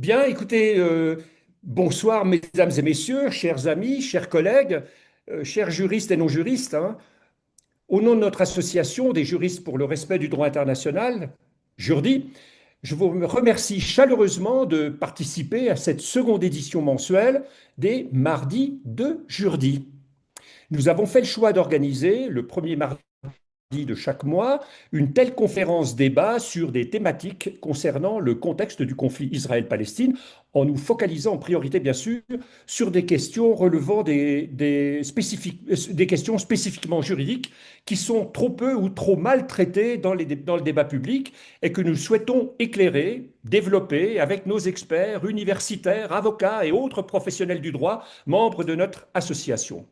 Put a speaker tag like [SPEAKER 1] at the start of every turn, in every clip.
[SPEAKER 1] Bien, écoutez, bonsoir mesdames et messieurs, chers amis, chers collègues, chers juristes et non-juristes, hein. Au nom de notre association des juristes pour le respect du droit international, Jurdi, je vous remercie chaleureusement de participer à cette seconde édition mensuelle des Mardis de Jurdi. Nous avons fait le choix d'organiser le premier mardi de chaque mois une telle conférence débat sur des thématiques concernant le contexte du conflit Israël-Palestine, en nous focalisant en priorité, bien sûr, sur des questions relevant des questions spécifiquement juridiques qui sont trop peu ou trop mal traitées dans le débat public et que nous souhaitons éclairer, développer avec nos experts universitaires, avocats et autres professionnels du droit, membres de notre association.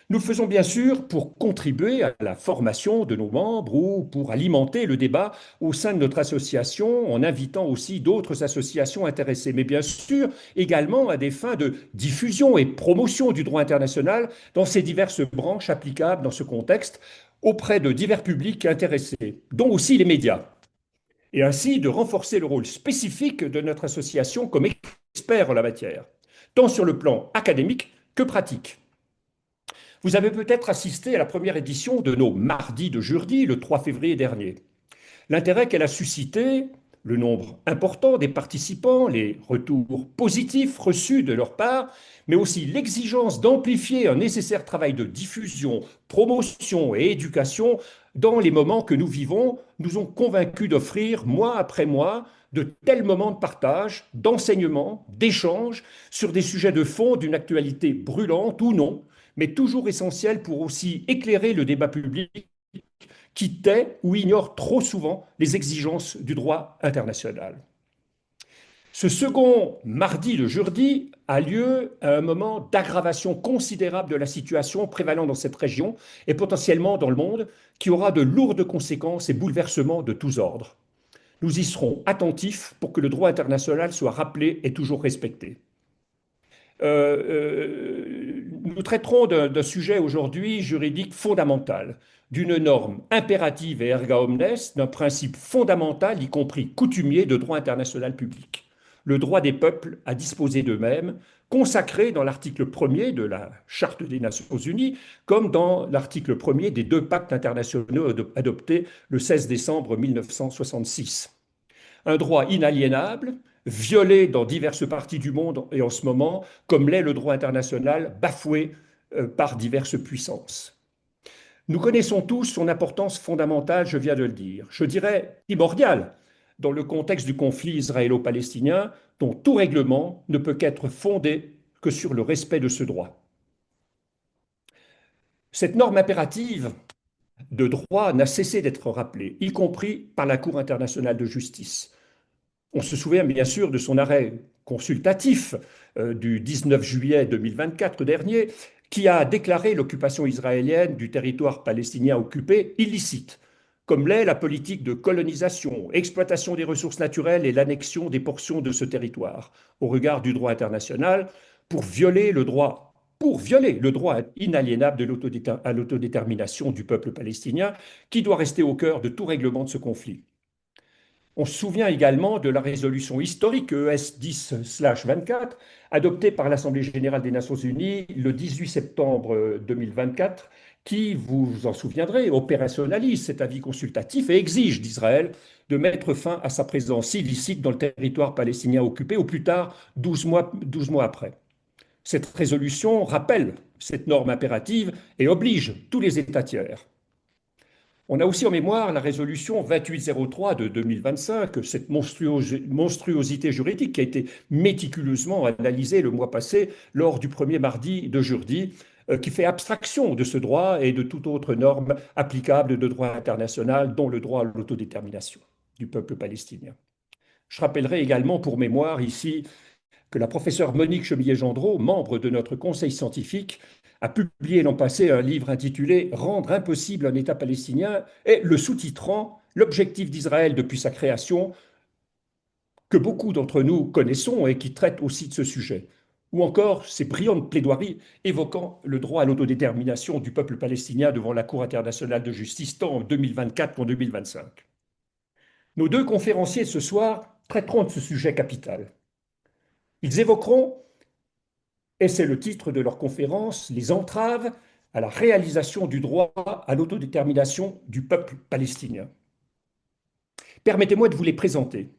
[SPEAKER 1] Nous le faisons bien sûr pour contribuer à la formation de nos membres ou pour alimenter le débat au sein de notre association en invitant aussi d'autres associations intéressées, mais bien sûr également à des fins de diffusion et promotion du droit international dans ses diverses branches applicables dans ce contexte auprès de divers publics intéressés, dont aussi les médias, et ainsi de renforcer le rôle spécifique de notre association comme expert en la matière, tant sur le plan académique que pratique. Vous avez peut-être assisté à la première édition de nos Mardis de Jurdi le 3 février dernier. L'intérêt qu'elle a suscité, le nombre important des participants, les retours positifs reçus de leur part, mais aussi l'exigence d'amplifier un nécessaire travail de diffusion, promotion et éducation dans les moments que nous vivons, nous ont convaincus d'offrir, mois après mois, de tels moments de partage, d'enseignement, d'échange sur des sujets de fond d'une actualité brûlante ou non, mais toujours essentiels pour aussi éclairer le débat public qui tait ou ignore trop souvent les exigences du droit international. Ce second mardi de jeudi a lieu à un moment d'aggravation considérable de la situation prévalant dans cette région et potentiellement dans le monde, qui aura de lourdes conséquences et bouleversements de tous ordres. Nous y serons attentifs pour que le droit international soit rappelé et toujours respecté. Nous traiterons d'un sujet aujourd'hui juridique fondamental, d'une norme impérative et erga omnes, d'un principe fondamental, y compris coutumier, de droit international public. Le droit des peuples à disposer d'eux-mêmes, consacré dans l'article 1er de la Charte des Nations Unies, comme dans l'article 1er des deux pactes internationaux adoptés le 16 décembre 1966. Un droit inaliénable, violé dans diverses parties du monde et en ce moment, comme l'est le droit international, bafoué par diverses puissances. Nous connaissons tous son importance fondamentale, je viens de le dire, je dirais primordiale, dans le contexte du conflit israélo-palestinien, dont tout règlement ne peut qu'être fondé que sur le respect de ce droit. Cette norme impérative de droit n'a cessé d'être rappelée, y compris par la Cour internationale de justice. On se souvient bien sûr de son arrêt consultatif du 19 juillet 2024 dernier, qui a déclaré l'occupation israélienne du territoire palestinien occupé illicite, comme l'est la politique de colonisation, exploitation des ressources naturelles et l'annexion des portions de ce territoire, au regard du droit international, pour violer le droit inaliénable à l'autodétermination du peuple palestinien, qui doit rester au cœur de tout règlement de ce conflit. On se souvient également de la résolution historique ES 10/24, adoptée par l'Assemblée générale des Nations unies le 18 septembre 2024, qui, vous vous en souviendrez, opérationnalise cet avis consultatif et exige d'Israël de mettre fin à sa présence illicite dans le territoire palestinien occupé, au plus tard 12 mois après. Cette résolution rappelle cette norme impérative et oblige tous les États tiers. On a aussi en mémoire la résolution 2803 de 2025, cette monstruosité juridique qui a été méticuleusement analysée le mois passé lors du premier mardi de Jurdi, qui fait abstraction de ce droit et de toute autre norme applicable de droit international, dont le droit à l'autodétermination du peuple palestinien. Je rappellerai également pour mémoire ici que la professeure Monique Chemillet-Gendreau, membre de notre conseil scientifique, a publié l'an passé un livre intitulé Rendre impossible un État palestinien et le sous-titrant L'objectif d'Israël depuis sa création, que beaucoup d'entre nous connaissons et qui traite aussi de ce sujet. Ou encore ces brillantes plaidoiries évoquant le droit à l'autodétermination du peuple palestinien devant la Cour internationale de justice tant en 2024 qu'en 2025. Nos deux conférenciers ce soir traiteront de ce sujet capital. Ils évoqueront, et c'est le titre de leur conférence, les entraves à la réalisation du droit à l'autodétermination du peuple palestinien. Permettez-moi de vous les présenter.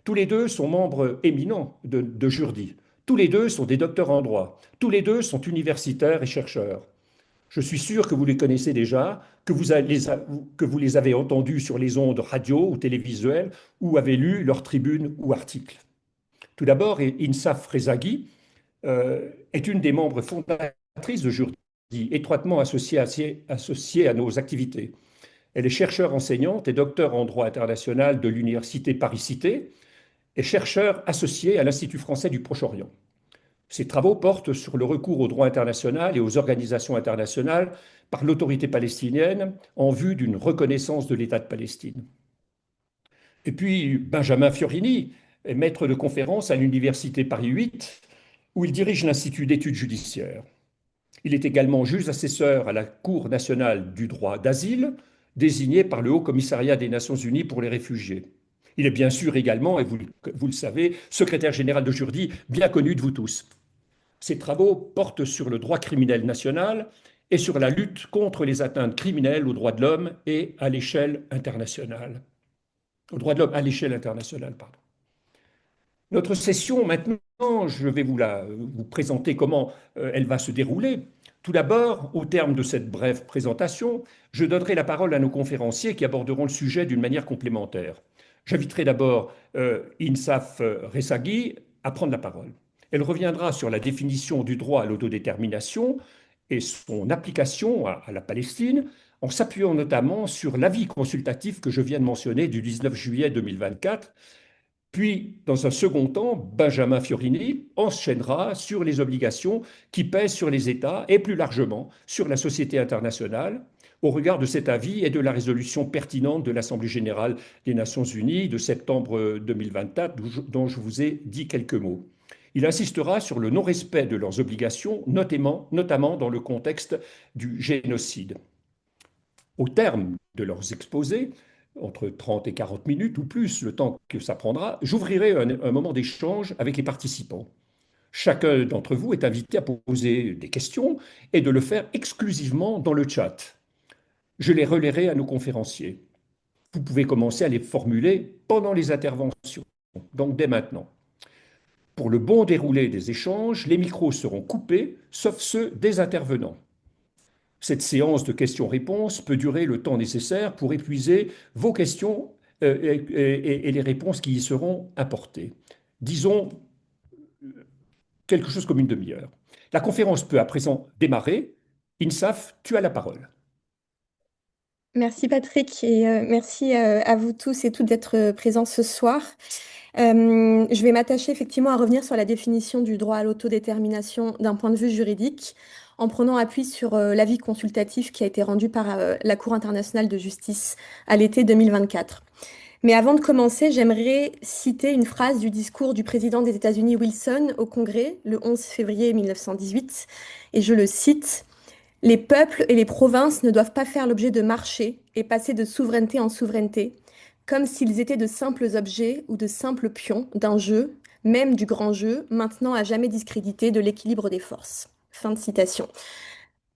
[SPEAKER 1] Tous les deux sont membres éminents de Jurdi. Tous les deux sont des docteurs en droit. Tous les deux sont universitaires et chercheurs. Je suis sûr que vous les connaissez déjà, que vous les avez entendus sur les ondes radio ou télévisuelles ou avez lu leurs tribunes ou articles. Tout d'abord, Insaf Rezaghi est une des membres fondatrices de Jurdi, étroitement associée à nos activités. Elle est chercheure enseignante et docteur en droit international de l'Université Paris-Cité et chercheur associé à l'Institut français du Proche-Orient. Ses travaux portent sur le recours au droit international et aux organisations internationales par l'autorité palestinienne en vue d'une reconnaissance de l'État de Palestine. Et puis Benjamin Fiorini est maître de conférence à l'Université Paris 8, où il dirige l'Institut d'études judiciaires. Il est également juge assesseur à la Cour nationale du droit d'asile, désigné par le Haut Commissariat des Nations Unies pour les réfugiés. Il est bien sûr également, et vous le savez, secrétaire général de Jurdi, bien connu de vous tous. Ses travaux portent sur le droit criminel national et sur la lutte contre les atteintes criminelles aux droits de l'homme et à l'échelle internationale. Aux droits de l'homme à l'échelle internationale, pardon. Notre session, maintenant, je vais vous présenter comment elle va se dérouler. Tout d'abord, au terme de cette brève présentation, je donnerai la parole à nos conférenciers qui aborderont le sujet d'une manière complémentaire. J'inviterai d'abord Insaf Rezaghi à prendre la parole. Elle reviendra sur la définition du droit à l'autodétermination et son application à la Palestine, en s'appuyant notamment sur l'avis consultatif que je viens de mentionner du 19 juillet 2024. Puis, dans un second temps, Benjamin Fiorini enchaînera sur les obligations qui pèsent sur les États et plus largement sur la société internationale au regard de cet avis et de la résolution pertinente de l'Assemblée générale des Nations unies de septembre 2024 dont je vous ai dit quelques mots. Il insistera sur le non-respect de leurs obligations, notamment dans le contexte du génocide. Au terme de leurs exposés, entre 30 et 40 minutes ou plus, le temps que ça prendra, j'ouvrirai un moment d'échange avec les participants. Chacun d'entre vous est invité à poser des questions et de le faire exclusivement dans le chat. Je les relayerai à nos conférenciers. Vous pouvez commencer à les formuler pendant les interventions, donc dès maintenant. Pour le bon déroulé des échanges, les micros seront coupés, sauf ceux des intervenants. Cette séance de questions-réponses peut durer le temps nécessaire pour épuiser vos questions et les réponses qui y seront apportées. Disons quelque chose comme une demi-heure. La conférence peut à présent démarrer. Insaf, tu as la parole.
[SPEAKER 2] Merci Patrick et merci à vous tous et toutes d'être présents ce soir. Je vais m'attacher effectivement à revenir sur la définition du droit à l'autodétermination d'un point de vue juridique, en prenant appui sur l'avis consultatif qui a été rendu par la Cour internationale de justice à l'été 2024. Mais avant de commencer, j'aimerais citer une phrase du discours du président des États-Unis Wilson au Congrès le 11 février 1918, et je le cite. Les peuples et les provinces ne doivent pas faire l'objet de marchés et passer de souveraineté en souveraineté, comme s'ils étaient de simples objets ou de simples pions d'un jeu, même du grand jeu, maintenant à jamais discrédité de l'équilibre des forces. Fin de citation.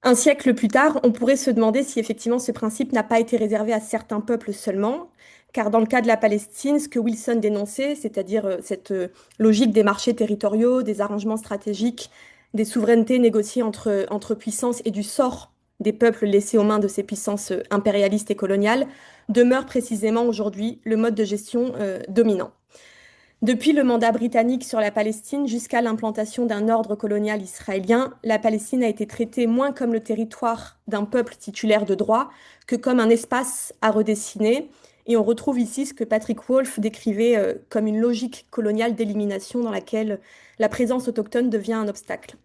[SPEAKER 2] Un siècle plus tard, on pourrait se demander si effectivement ce principe n'a pas été réservé à certains peuples seulement, car dans le cas de la Palestine, ce que Wilson dénonçait, c'est-à-dire cette logique des marchés territoriaux, des arrangements stratégiques, des souverainetés négociées entre puissances et du sort des peuples laissés aux mains de ces puissances impérialistes et coloniales, demeure précisément aujourd'hui le mode de gestion dominant. Depuis le mandat britannique sur la Palestine jusqu'à l'implantation d'un ordre colonial israélien, la Palestine a été traitée moins comme le territoire d'un peuple titulaire de droit que comme un espace à redessiner. Et on retrouve ici ce que Patrick Wolf décrivait comme une logique coloniale d'élimination dans laquelle la présence autochtone devient un obstacle.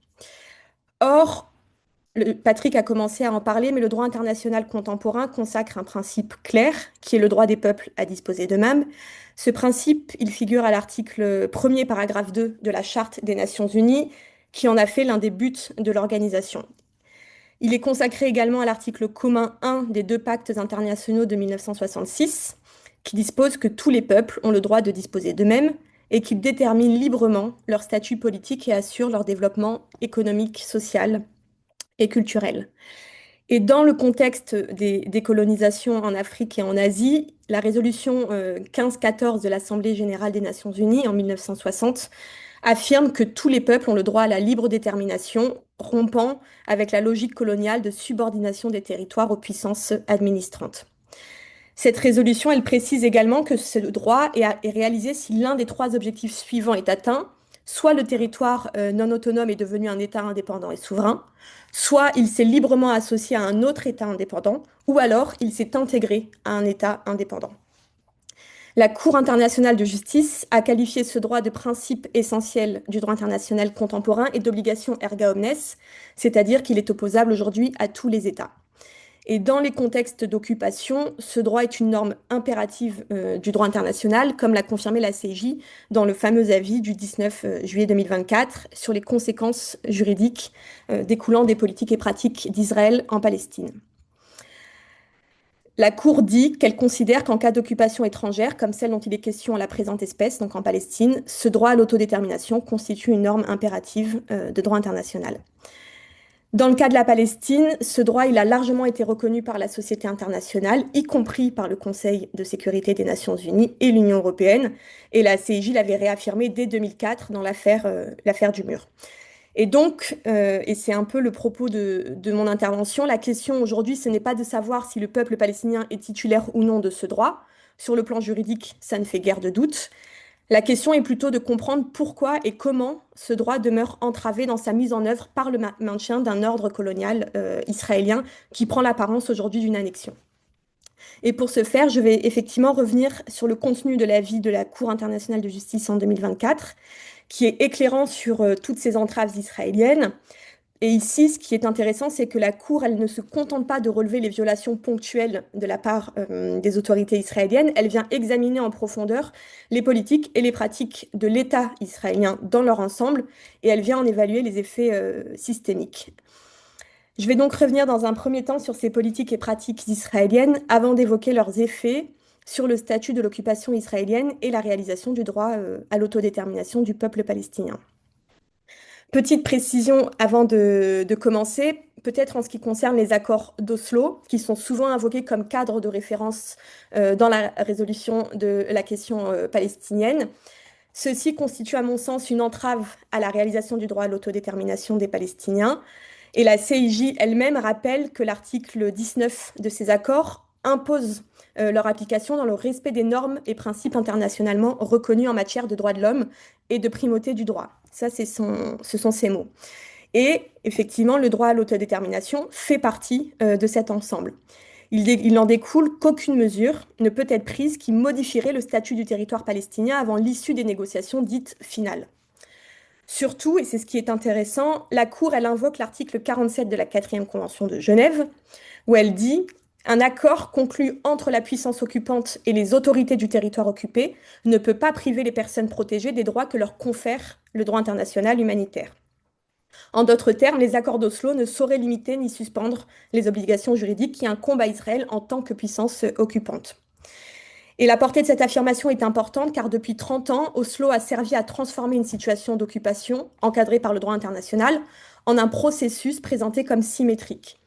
[SPEAKER 2] Or, Patrick a commencé à en parler, mais le droit international contemporain consacre un principe clair, qui est le droit des peuples à disposer d'eux-mêmes. Ce principe, il figure à l'article 1er, paragraphe 2 de la Charte des Nations Unies, qui en a fait l'un des buts de l'organisation. Il est consacré également à l'article commun 1 des deux pactes internationaux de 1966, qui dispose que tous les peuples ont le droit de disposer d'eux-mêmes et qu'ils déterminent librement leur statut politique et assurent leur développement économique, social et culturel. Et dans le contexte des colonisations en Afrique et en Asie, la résolution 1514 de l'Assemblée générale des Nations unies en 1960 affirme que tous les peuples ont le droit à la libre détermination, rompant avec la logique coloniale de subordination des territoires aux puissances administrantes. Cette résolution, elle précise également que ce droit est réalisé si l'un des trois objectifs suivants est atteint, soit le territoire non autonome est devenu un État indépendant et souverain, soit il s'est librement associé à un autre État indépendant, ou alors il s'est intégré à un État indépendant. La Cour internationale de justice a qualifié ce droit de principe essentiel du droit international contemporain et d'obligation erga omnes, c'est-à-dire qu'il est opposable aujourd'hui à tous les États. Et dans les contextes d'occupation, ce droit est une norme impérative du droit international, comme l'a confirmé la CIJ dans le fameux avis du 19 juillet 2024 sur les conséquences juridiques découlant des politiques et pratiques d'Israël en Palestine. La Cour dit qu'elle considère qu'en cas d'occupation étrangère, comme celle dont il est question à la présente espèce, donc en Palestine, ce droit à l'autodétermination constitue une norme impérative de droit international. Dans le cas de la Palestine, ce droit il a largement été reconnu par la société internationale, y compris par le Conseil de sécurité des Nations Unies et l'Union européenne. Et la CIJ l'avait réaffirmé dès 2004 dans l'affaire du mur. Et donc, et c'est un peu le propos de mon intervention, la question aujourd'hui, ce n'est pas de savoir si le peuple palestinien est titulaire ou non de ce droit. Sur le plan juridique, ça ne fait guère de doute. La question est plutôt de comprendre pourquoi et comment ce droit demeure entravé dans sa mise en œuvre par le maintien d'un ordre colonial israélien qui prend l'apparence aujourd'hui d'une annexion. Et pour ce faire, je vais effectivement revenir sur le contenu de l'avis de la Cour internationale de justice en 2024, qui est éclairant sur toutes ces entraves israéliennes. Et ici, ce qui est intéressant, c'est que la Cour, elle ne se contente pas de relever les violations ponctuelles de la part des autorités israéliennes, elle vient examiner en profondeur les politiques et les pratiques de l'État israélien dans leur ensemble, et elle vient en évaluer les effets systémiques. Je vais donc revenir dans un premier temps sur ces politiques et pratiques israéliennes avant d'évoquer leurs effets sur le statut de l'occupation israélienne et la réalisation du droit à l'autodétermination du peuple palestinien. Petite précision avant de commencer, peut-être en ce qui concerne les accords d'Oslo, qui sont souvent invoqués comme cadre de référence dans la résolution de la question palestinienne. Ceux-ci constituent à mon sens une entrave à la réalisation du droit à l'autodétermination des Palestiniens. Et la CIJ elle-même rappelle que l'article 19 de ces accords impose leur application dans le respect des normes et principes internationalement reconnus en matière de droits de l'homme et de primauté du droit. Ça, ce sont ces mots. Et effectivement, le droit à l'autodétermination fait partie de cet ensemble. Il n'en découle qu'aucune mesure ne peut être prise qui modifierait le statut du territoire palestinien avant l'issue des négociations dites finales. Surtout, et c'est ce qui est intéressant, la Cour, elle invoque l'article 47 de la 4e Convention de Genève, où elle dit « Un accord conclu entre la puissance occupante et les autorités du territoire occupé ne peut pas priver les personnes protégées des droits que leur confère le droit international humanitaire. » En d'autres termes, les accords d'Oslo ne sauraient limiter ni suspendre les obligations juridiques qui incombent à Israël en tant que puissance occupante. Et la portée de cette affirmation est importante car depuis 30 ans, Oslo a servi à transformer une situation d'occupation encadrée par le droit international en un processus présenté comme symétrique.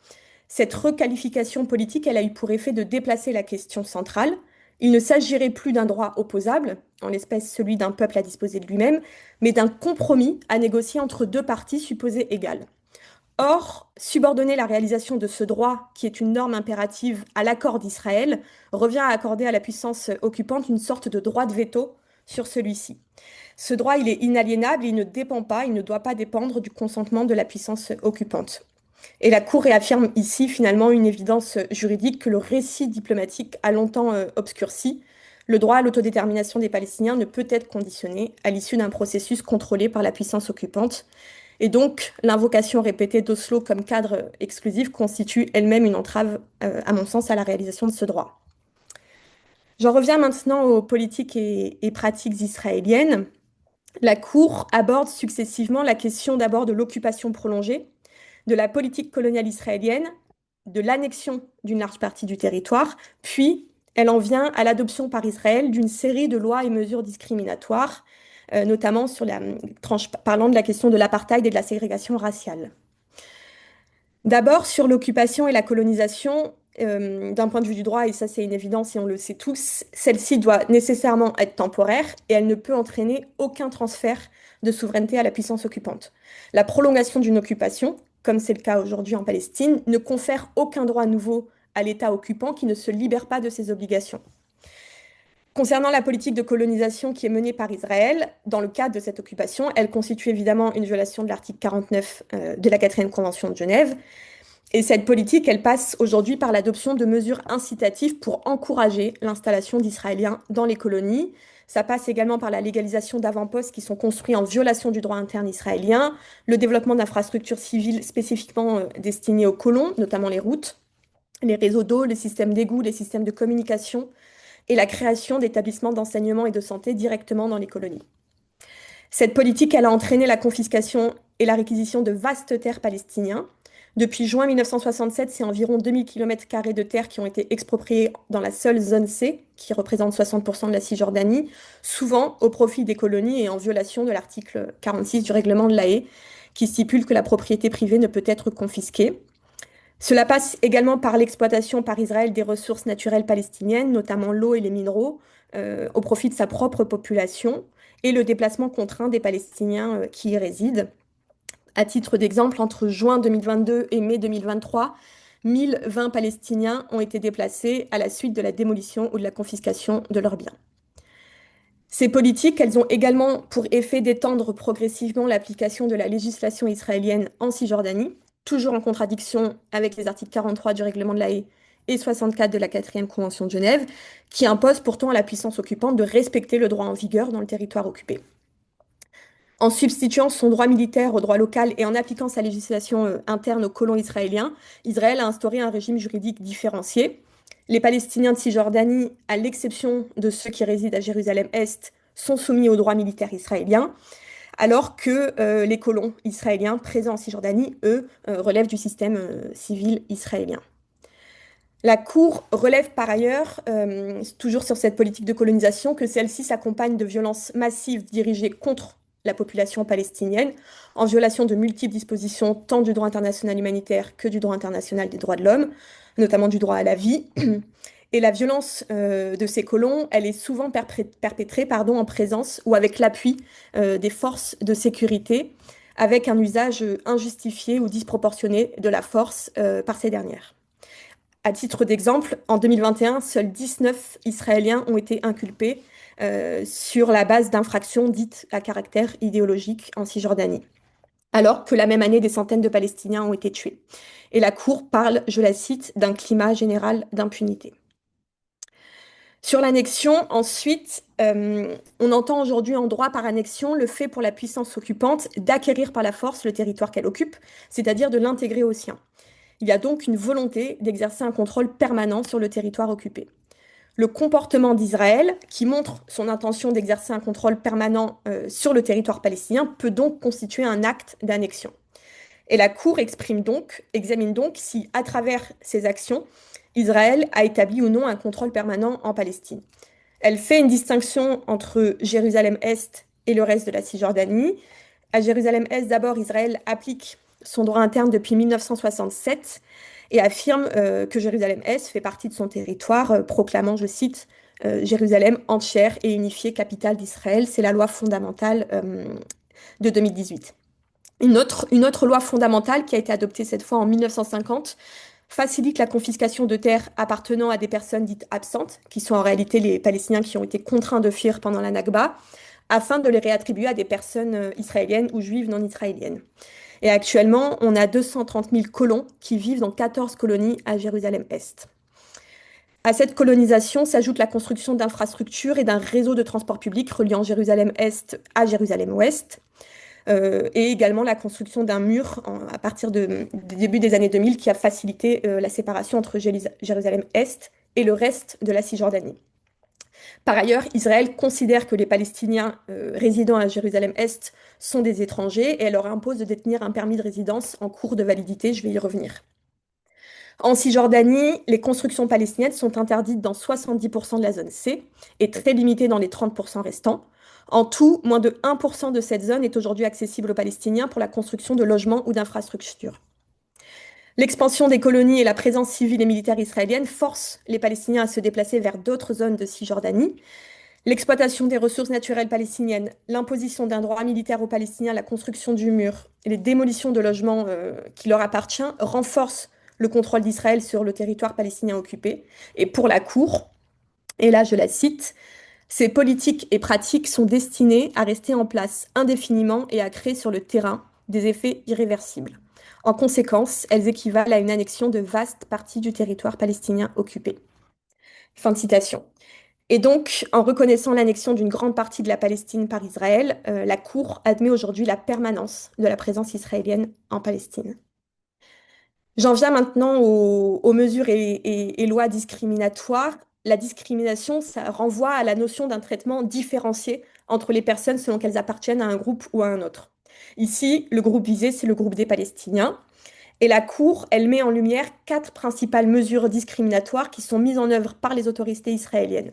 [SPEAKER 2] Cette requalification politique, elle a eu pour effet de déplacer la question centrale. Il ne s'agirait plus d'un droit opposable, en l'espèce celui d'un peuple à disposer de lui-même, mais d'un compromis à négocier entre deux parties supposées égales. Or, subordonner la réalisation de ce droit, qui est une norme impérative, à l'accord d'Israël, revient à accorder à la puissance occupante une sorte de droit de veto sur celui-ci. Ce droit, il est inaliénable, il ne dépend pas, il ne doit pas dépendre du consentement de la puissance occupante. Et la Cour réaffirme ici finalement une évidence juridique que le récit diplomatique a longtemps obscurci. Le droit à l'autodétermination des Palestiniens ne peut être conditionné à l'issue d'un processus contrôlé par la puissance occupante. Et donc, l'invocation répétée d'Oslo comme cadre exclusif constitue elle-même une entrave, à mon sens, à la réalisation de ce droit. J'en reviens maintenant aux politiques et pratiques israéliennes. La Cour aborde successivement la question d'abord de l'occupation prolongée, de la politique coloniale israélienne, de l'annexion d'une large partie du territoire, puis Elle en vient à l'adoption par Israël d'une série de lois et mesures discriminatoires, notamment sur la parlant de la question de l'apartheid et de la ségrégation raciale. D'abord, sur l'occupation et la colonisation, d'un point de vue du droit, et ça c'est une évidence et on le sait tous, celle-ci doit nécessairement être temporaire et elle ne peut entraîner aucun transfert de souveraineté à la puissance occupante. La prolongation d'une occupation, comme c'est le cas aujourd'hui en Palestine, ne confère aucun droit nouveau à l'État occupant qui ne se libère pas de ses obligations. Concernant la politique de colonisation qui est menée par Israël, dans le cadre de cette occupation, elle constitue évidemment une violation de l'article 49 de la 4e Convention de Genève. Et cette politique, elle passe aujourd'hui par l'adoption de mesures incitatives pour encourager l'installation d'Israéliens dans les colonies. Ça passe également par la légalisation d'avant-postes qui sont construits en violation du droit interne israélien, le développement d'infrastructures civiles spécifiquement destinées aux colons, notamment les routes, les réseaux d'eau, les systèmes d'égouts, les systèmes de communication, et la création d'établissements d'enseignement et de santé directement dans les colonies. Cette politique, elle a entraîné la confiscation et la réquisition de vastes terres palestiniennes. Depuis juin 1967, c'est environ 2000 km² de terres qui ont été expropriées dans la seule zone C, qui représente 60% de la Cisjordanie, souvent au profit des colonies et en violation de l'article 46 du règlement de l'A Haye, qui stipule que la propriété privée ne peut être confisquée. Cela passe également par l'exploitation par Israël des ressources naturelles palestiniennes, notamment l'eau et les minéraux, au profit de sa propre population, et le déplacement contraint des Palestiniens qui y résident. À titre d'exemple, entre juin 2022 et mai 2023, 1020 Palestiniens ont été déplacés à la suite de la démolition ou de la confiscation de leurs biens. Ces politiques, elles ont également pour effet d'étendre progressivement l'application de la législation israélienne en Cisjordanie, toujours en contradiction avec les articles 43 du règlement de l'A Haye et 64 de la 4e Convention de Genève, qui imposent pourtant à la puissance occupante de respecter le droit en vigueur dans le territoire occupé. En substituant son droit militaire au droit local et en appliquant sa législation interne aux colons israéliens, Israël a instauré un régime juridique différencié. Les Palestiniens de Cisjordanie, à l'exception de ceux qui résident à Jérusalem-Est, sont soumis au droit militaire israélien, alors que les colons israéliens présents en Cisjordanie, eux, relèvent du système civil israélien. La Cour relève par ailleurs, toujours sur cette politique de colonisation, que celle-ci s'accompagne de violences massives dirigées contre la population palestinienne, en violation de multiples dispositions tant du droit international humanitaire que du droit international des droits de l'homme, notamment du droit à la vie. Et la violence de ces colons, elle est souvent perpétrée en présence ou avec l'appui des forces de sécurité, avec un usage injustifié ou disproportionné de la force par ces dernières. À titre d'exemple, en 2021, seuls 19 Israéliens ont été inculpés sur la base d'infractions dites à caractère idéologique en Cisjordanie, alors que la même année, des centaines de Palestiniens ont été tués. Et la Cour parle, je la cite, d'un climat général d'impunité. Sur l'annexion, ensuite, on entend aujourd'hui en droit par annexion le fait pour la puissance occupante d'acquérir par la force le territoire qu'elle occupe, c'est-à-dire de l'intégrer au sien. Il y a donc une volonté d'exercer un contrôle permanent sur le territoire occupé. Le comportement d'Israël, qui montre son intention d'exercer un contrôle permanent sur le territoire palestinien, peut donc constituer un acte d'annexion. Et la Cour examine donc si, à travers ces actions, Israël a établi ou non un contrôle permanent en Palestine. Elle fait une distinction entre Jérusalem-Est et le reste de la Cisjordanie. À Jérusalem-Est, d'abord, Israël applique son droit interne depuis 1967 et affirme que Jérusalem-Est fait partie de son territoire, proclamant, je cite, Jérusalem entière et unifiée, capitale d'Israël. C'est la loi fondamentale de 2018. Une autre loi fondamentale qui a été adoptée cette fois en 1950 facilite la confiscation de terres appartenant à des personnes dites absentes, qui sont en réalité les Palestiniens qui ont été contraints de fuir pendant la Nakba, afin de les réattribuer à des personnes israéliennes ou juives non israéliennes. Et actuellement, on a 230 000 colons qui vivent dans 14 colonies à Jérusalem-Est. À cette colonisation s'ajoute la construction d'infrastructures et d'un réseau de transport public reliant Jérusalem-Est à Jérusalem-Ouest, et également la construction d'un mur à partir du début des années 2000 qui a facilité la séparation entre Jérusalem-Est et le reste de la Cisjordanie. Par ailleurs, Israël considère que les Palestiniens résidant à Jérusalem-Est sont des étrangers et elle leur impose de détenir un permis de résidence en cours de validité. Je vais y revenir. En Cisjordanie, les constructions palestiniennes sont interdites dans 70% de la zone C et très limitées dans les 30% restants. En tout, moins de 1% de cette zone est aujourd'hui accessible aux Palestiniens pour la construction de logements ou d'infrastructures. L'expansion des colonies et la présence civile et militaire israélienne forcent les Palestiniens à se déplacer vers d'autres zones de Cisjordanie. L'exploitation des ressources naturelles palestiniennes, l'imposition d'un droit militaire aux Palestiniens, la construction du mur et les démolitions de logements qui leur appartiennent renforcent le contrôle d'Israël sur le territoire palestinien occupé. Et pour la Cour, et là je la cite, ces politiques et pratiques sont destinées à rester en place indéfiniment et à créer sur le terrain des effets irréversibles. En conséquence, elles équivalent à une annexion de vastes parties du territoire palestinien occupé. Fin de citation. Et donc, en reconnaissant l'annexion d'une grande partie de la Palestine par Israël, la Cour admet aujourd'hui la permanence de la présence israélienne en Palestine. J'en viens maintenant aux mesures et lois discriminatoires. La discrimination, ça renvoie à la notion d'un traitement différencié entre les personnes selon qu'elles appartiennent à un groupe ou à un autre. Ici, le groupe visé, c'est le groupe des Palestiniens. Et la Cour, elle met en lumière 4 principales mesures discriminatoires qui sont mises en œuvre par les autorités israéliennes,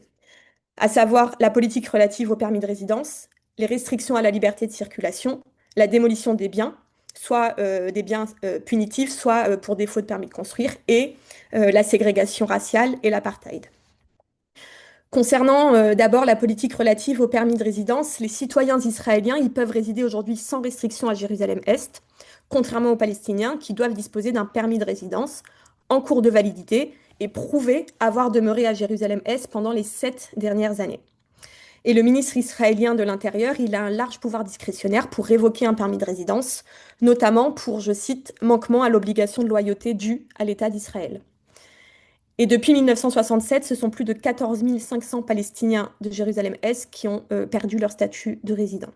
[SPEAKER 2] à savoir la politique relative au permis de résidence, les restrictions à la liberté de circulation, la démolition des biens, soit des biens punitifs, soit pour défaut de permis de construire, et la ségrégation raciale et l'apartheid. Concernant d'abord la politique relative au permis de résidence, les citoyens israéliens ils peuvent résider aujourd'hui sans restriction à Jérusalem-Est, contrairement aux Palestiniens qui doivent disposer d'un permis de résidence en cours de validité et prouver avoir demeuré à Jérusalem-Est pendant les 7 dernières années. Et le ministre israélien de l'Intérieur, il a un large pouvoir discrétionnaire pour révoquer un permis de résidence, notamment pour, je cite, manquement à l'obligation de loyauté due à l'État d'Israël. Et depuis 1967, ce sont plus de 14 500 Palestiniens de Jérusalem-Est qui ont perdu leur statut de résident.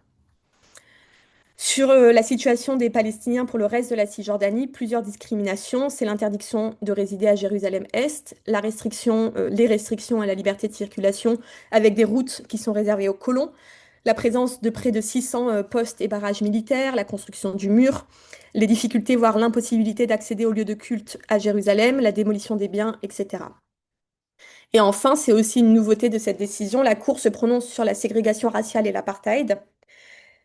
[SPEAKER 2] Sur la situation des Palestiniens pour le reste de la Cisjordanie, plusieurs discriminations. C'est l'interdiction de résider à Jérusalem-Est, les restrictions à la liberté de circulation avec des routes qui sont réservées aux colons, la présence de près de 600 postes et barrages militaires, la construction du mur, les difficultés, voire l'impossibilité d'accéder aux lieux de culte à Jérusalem, la démolition des biens, etc. Et enfin, c'est aussi une nouveauté de cette décision, la Cour se prononce sur la ségrégation raciale et l'apartheid.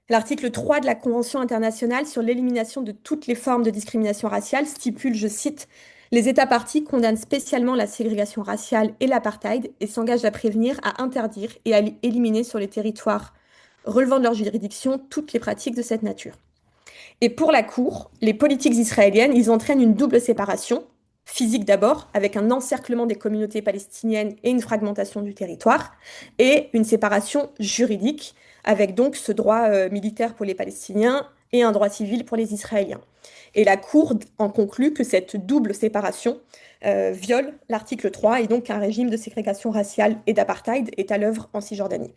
[SPEAKER 2] L'article 3 de la Convention internationale sur l'élimination de toutes les formes de discrimination raciale stipule, je cite, les États parties condamnent spécialement la ségrégation raciale et l'apartheid et s'engagent à prévenir, à interdire et à éliminer sur les territoires relevant de leur juridiction toutes les pratiques de cette nature. Et pour la Cour, les politiques israéliennes, ils entraînent une double séparation, physique d'abord, avec un encerclement des communautés palestiniennes et une fragmentation du territoire, et une séparation juridique, avec donc ce droit militaire pour les Palestiniens et un droit civil pour les Israéliens. Et la Cour en conclut que cette double séparation viole l'article 3 et donc un régime de ségrégation raciale et d'apartheid est à l'œuvre en Cisjordanie.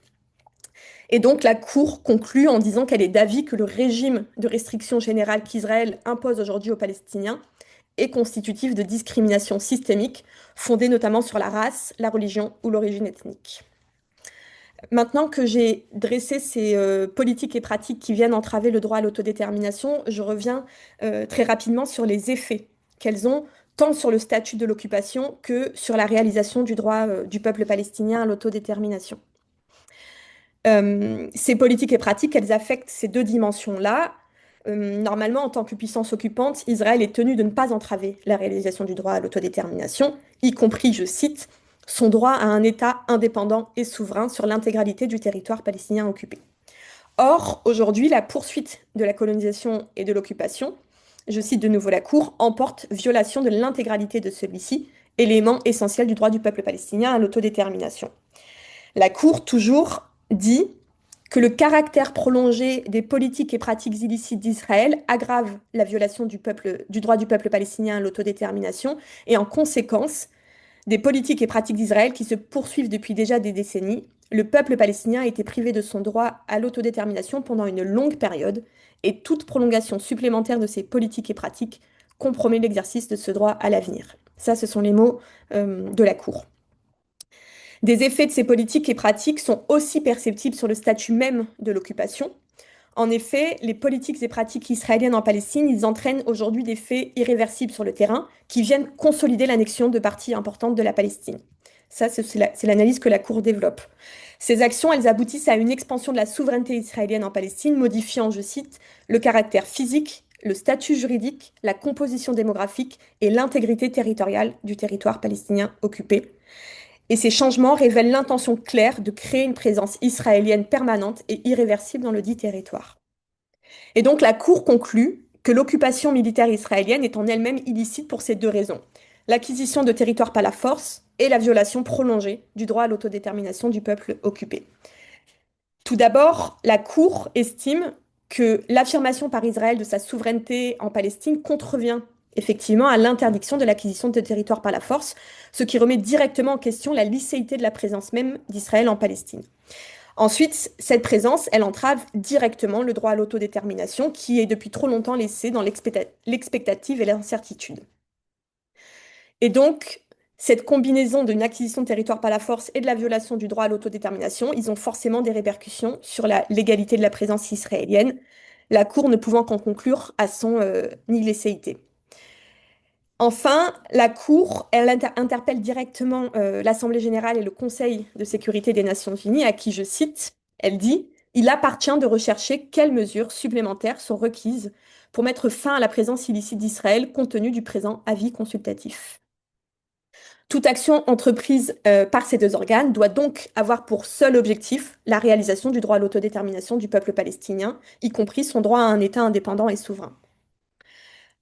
[SPEAKER 2] Et donc la Cour conclut en disant qu'elle est d'avis que le régime de restriction générale qu'Israël impose aujourd'hui aux Palestiniens est constitutif de discrimination systémique, fondée notamment sur la race, la religion ou l'origine ethnique. Maintenant que j'ai dressé ces politiques et pratiques qui viennent entraver le droit à l'autodétermination, je reviens très rapidement sur les effets qu'elles ont tant sur le statut de l'occupation que sur la réalisation du droit du peuple palestinien à l'autodétermination. Ces politiques et pratiques, elles affectent ces deux dimensions-là. Normalement, en tant que puissance occupante, Israël est tenu de ne pas entraver la réalisation du droit à l'autodétermination, y compris, je cite, son droit à un État indépendant et souverain sur l'intégralité du territoire palestinien occupé. Or, aujourd'hui, la poursuite de la colonisation et de l'occupation, je cite de nouveau la Cour, emporte violation de l'intégralité de celui-ci, élément essentiel du droit du peuple palestinien à l'autodétermination. La Cour, toujours, dit que le caractère prolongé des politiques et pratiques illicites d'Israël aggrave la violation du droit du peuple palestinien à l'autodétermination et en conséquence des politiques et pratiques d'Israël qui se poursuivent depuis déjà des décennies. Le peuple palestinien a été privé de son droit à l'autodétermination pendant une longue période et toute prolongation supplémentaire de ces politiques et pratiques compromet l'exercice de ce droit à l'avenir. Ça, ce sont les mots de la Cour. Des effets de ces politiques et pratiques sont aussi perceptibles sur le statut même de l'occupation. En effet, les politiques et pratiques israéliennes en Palestine, ils entraînent aujourd'hui des faits irréversibles sur le terrain qui viennent consolider l'annexion de parties importantes de la Palestine. Ça, c'est l'analyse que la Cour développe. Ces actions, elles aboutissent à une expansion de la souveraineté israélienne en Palestine, modifiant, je cite, le caractère physique, le statut juridique, la composition démographique et l'intégrité territoriale du territoire palestinien occupé. Et ces changements révèlent l'intention claire de créer une présence israélienne permanente et irréversible dans le dit territoire. Et donc la Cour conclut que l'occupation militaire israélienne est en elle-même illicite pour ces deux raisons. L'acquisition de territoires par la force et la violation prolongée du droit à l'autodétermination du peuple occupé. Tout d'abord, la Cour estime que l'affirmation par Israël de sa souveraineté en Palestine contrevient effectivement à l'interdiction de l'acquisition de territoires par la force, ce qui remet directement en question la licéité de la présence même d'Israël en Palestine. Ensuite, cette présence, elle entrave directement le droit à l'autodétermination qui est depuis trop longtemps laissé dans l'expectative et l'incertitude. Et donc, cette combinaison d'une acquisition de territoire par la force et de la violation du droit à l'autodétermination, ils ont forcément des répercussions sur la légalité de la présence israélienne, la Cour ne pouvant qu'en conclure à son illicéité. Enfin, la Cour, elle interpelle directement l'Assemblée générale et le Conseil de sécurité des Nations unies, à qui je cite, elle dit, il appartient de rechercher quelles mesures supplémentaires sont requises pour mettre fin à la présence illicite d'Israël compte tenu du présent avis consultatif. Toute action entreprise par ces deux organes doit donc avoir pour seul objectif la réalisation du droit à l'autodétermination du peuple palestinien, y compris son droit à un État indépendant et souverain.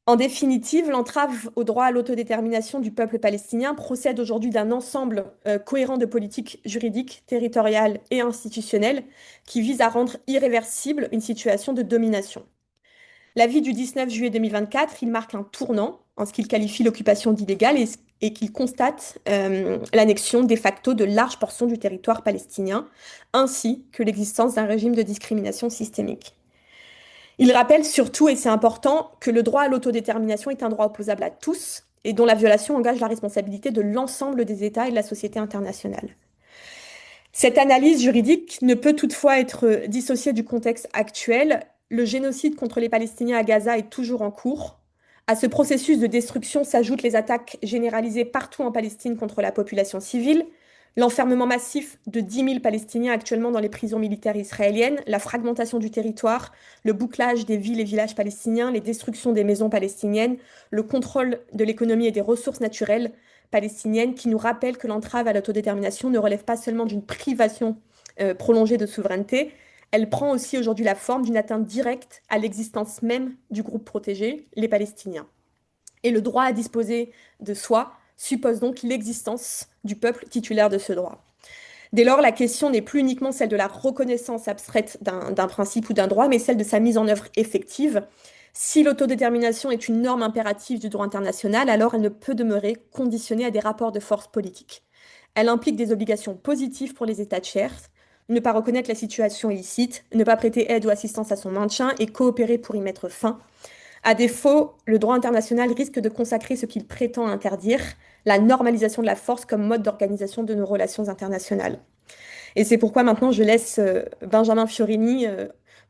[SPEAKER 2] En définitive, l'entrave au droit à l'autodétermination du peuple palestinien procède aujourd'hui d'un ensemble cohérent de politiques juridiques, territoriales et institutionnelles qui vise à rendre irréversible une situation de domination. L'avis du 19 juillet 2024, il marque un tournant en ce qu'il qualifie l'occupation d'illégale et qu'il constate l'annexion de facto de larges portions du territoire palestinien, ainsi que l'existence d'un régime de discrimination systémique. Il rappelle surtout, et c'est important, que le droit à l'autodétermination est un droit opposable à tous et dont la violation engage la responsabilité de l'ensemble des États et de la société internationale. Cette analyse juridique ne peut toutefois être dissociée du contexte actuel. Le génocide contre les Palestiniens à Gaza est toujours en cours. À ce processus de destruction s'ajoutent les attaques généralisées partout en Palestine contre la population civile, l'enfermement massif de 10 000 Palestiniens actuellement dans les prisons militaires israéliennes, la fragmentation du territoire, le bouclage des villes et villages palestiniens, les destructions des maisons palestiniennes, le contrôle de l'économie et des ressources naturelles palestiniennes qui nous rappellent que l'entrave à l'autodétermination ne relève pas seulement d'une privation prolongée de souveraineté, elle prend aussi aujourd'hui la forme d'une atteinte directe à l'existence même du groupe protégé, les Palestiniens. Et le droit à disposer de soi suppose donc l'existence du peuple titulaire de ce droit. Dès lors, la question n'est plus uniquement celle de la reconnaissance abstraite d'un principe ou d'un droit, mais celle de sa mise en œuvre effective. Si l'autodétermination est une norme impérative du droit international, alors elle ne peut demeurer conditionnée à des rapports de force politiques. Elle implique des obligations positives pour les États tiers, ne pas reconnaître la situation illicite, ne pas prêter aide ou assistance à son maintien et coopérer pour y mettre fin. À défaut, le droit international risque de consacrer ce qu'il prétend interdire, la normalisation de la force comme mode d'organisation de nos relations internationales. Et c'est pourquoi maintenant je laisse Benjamin Fiorini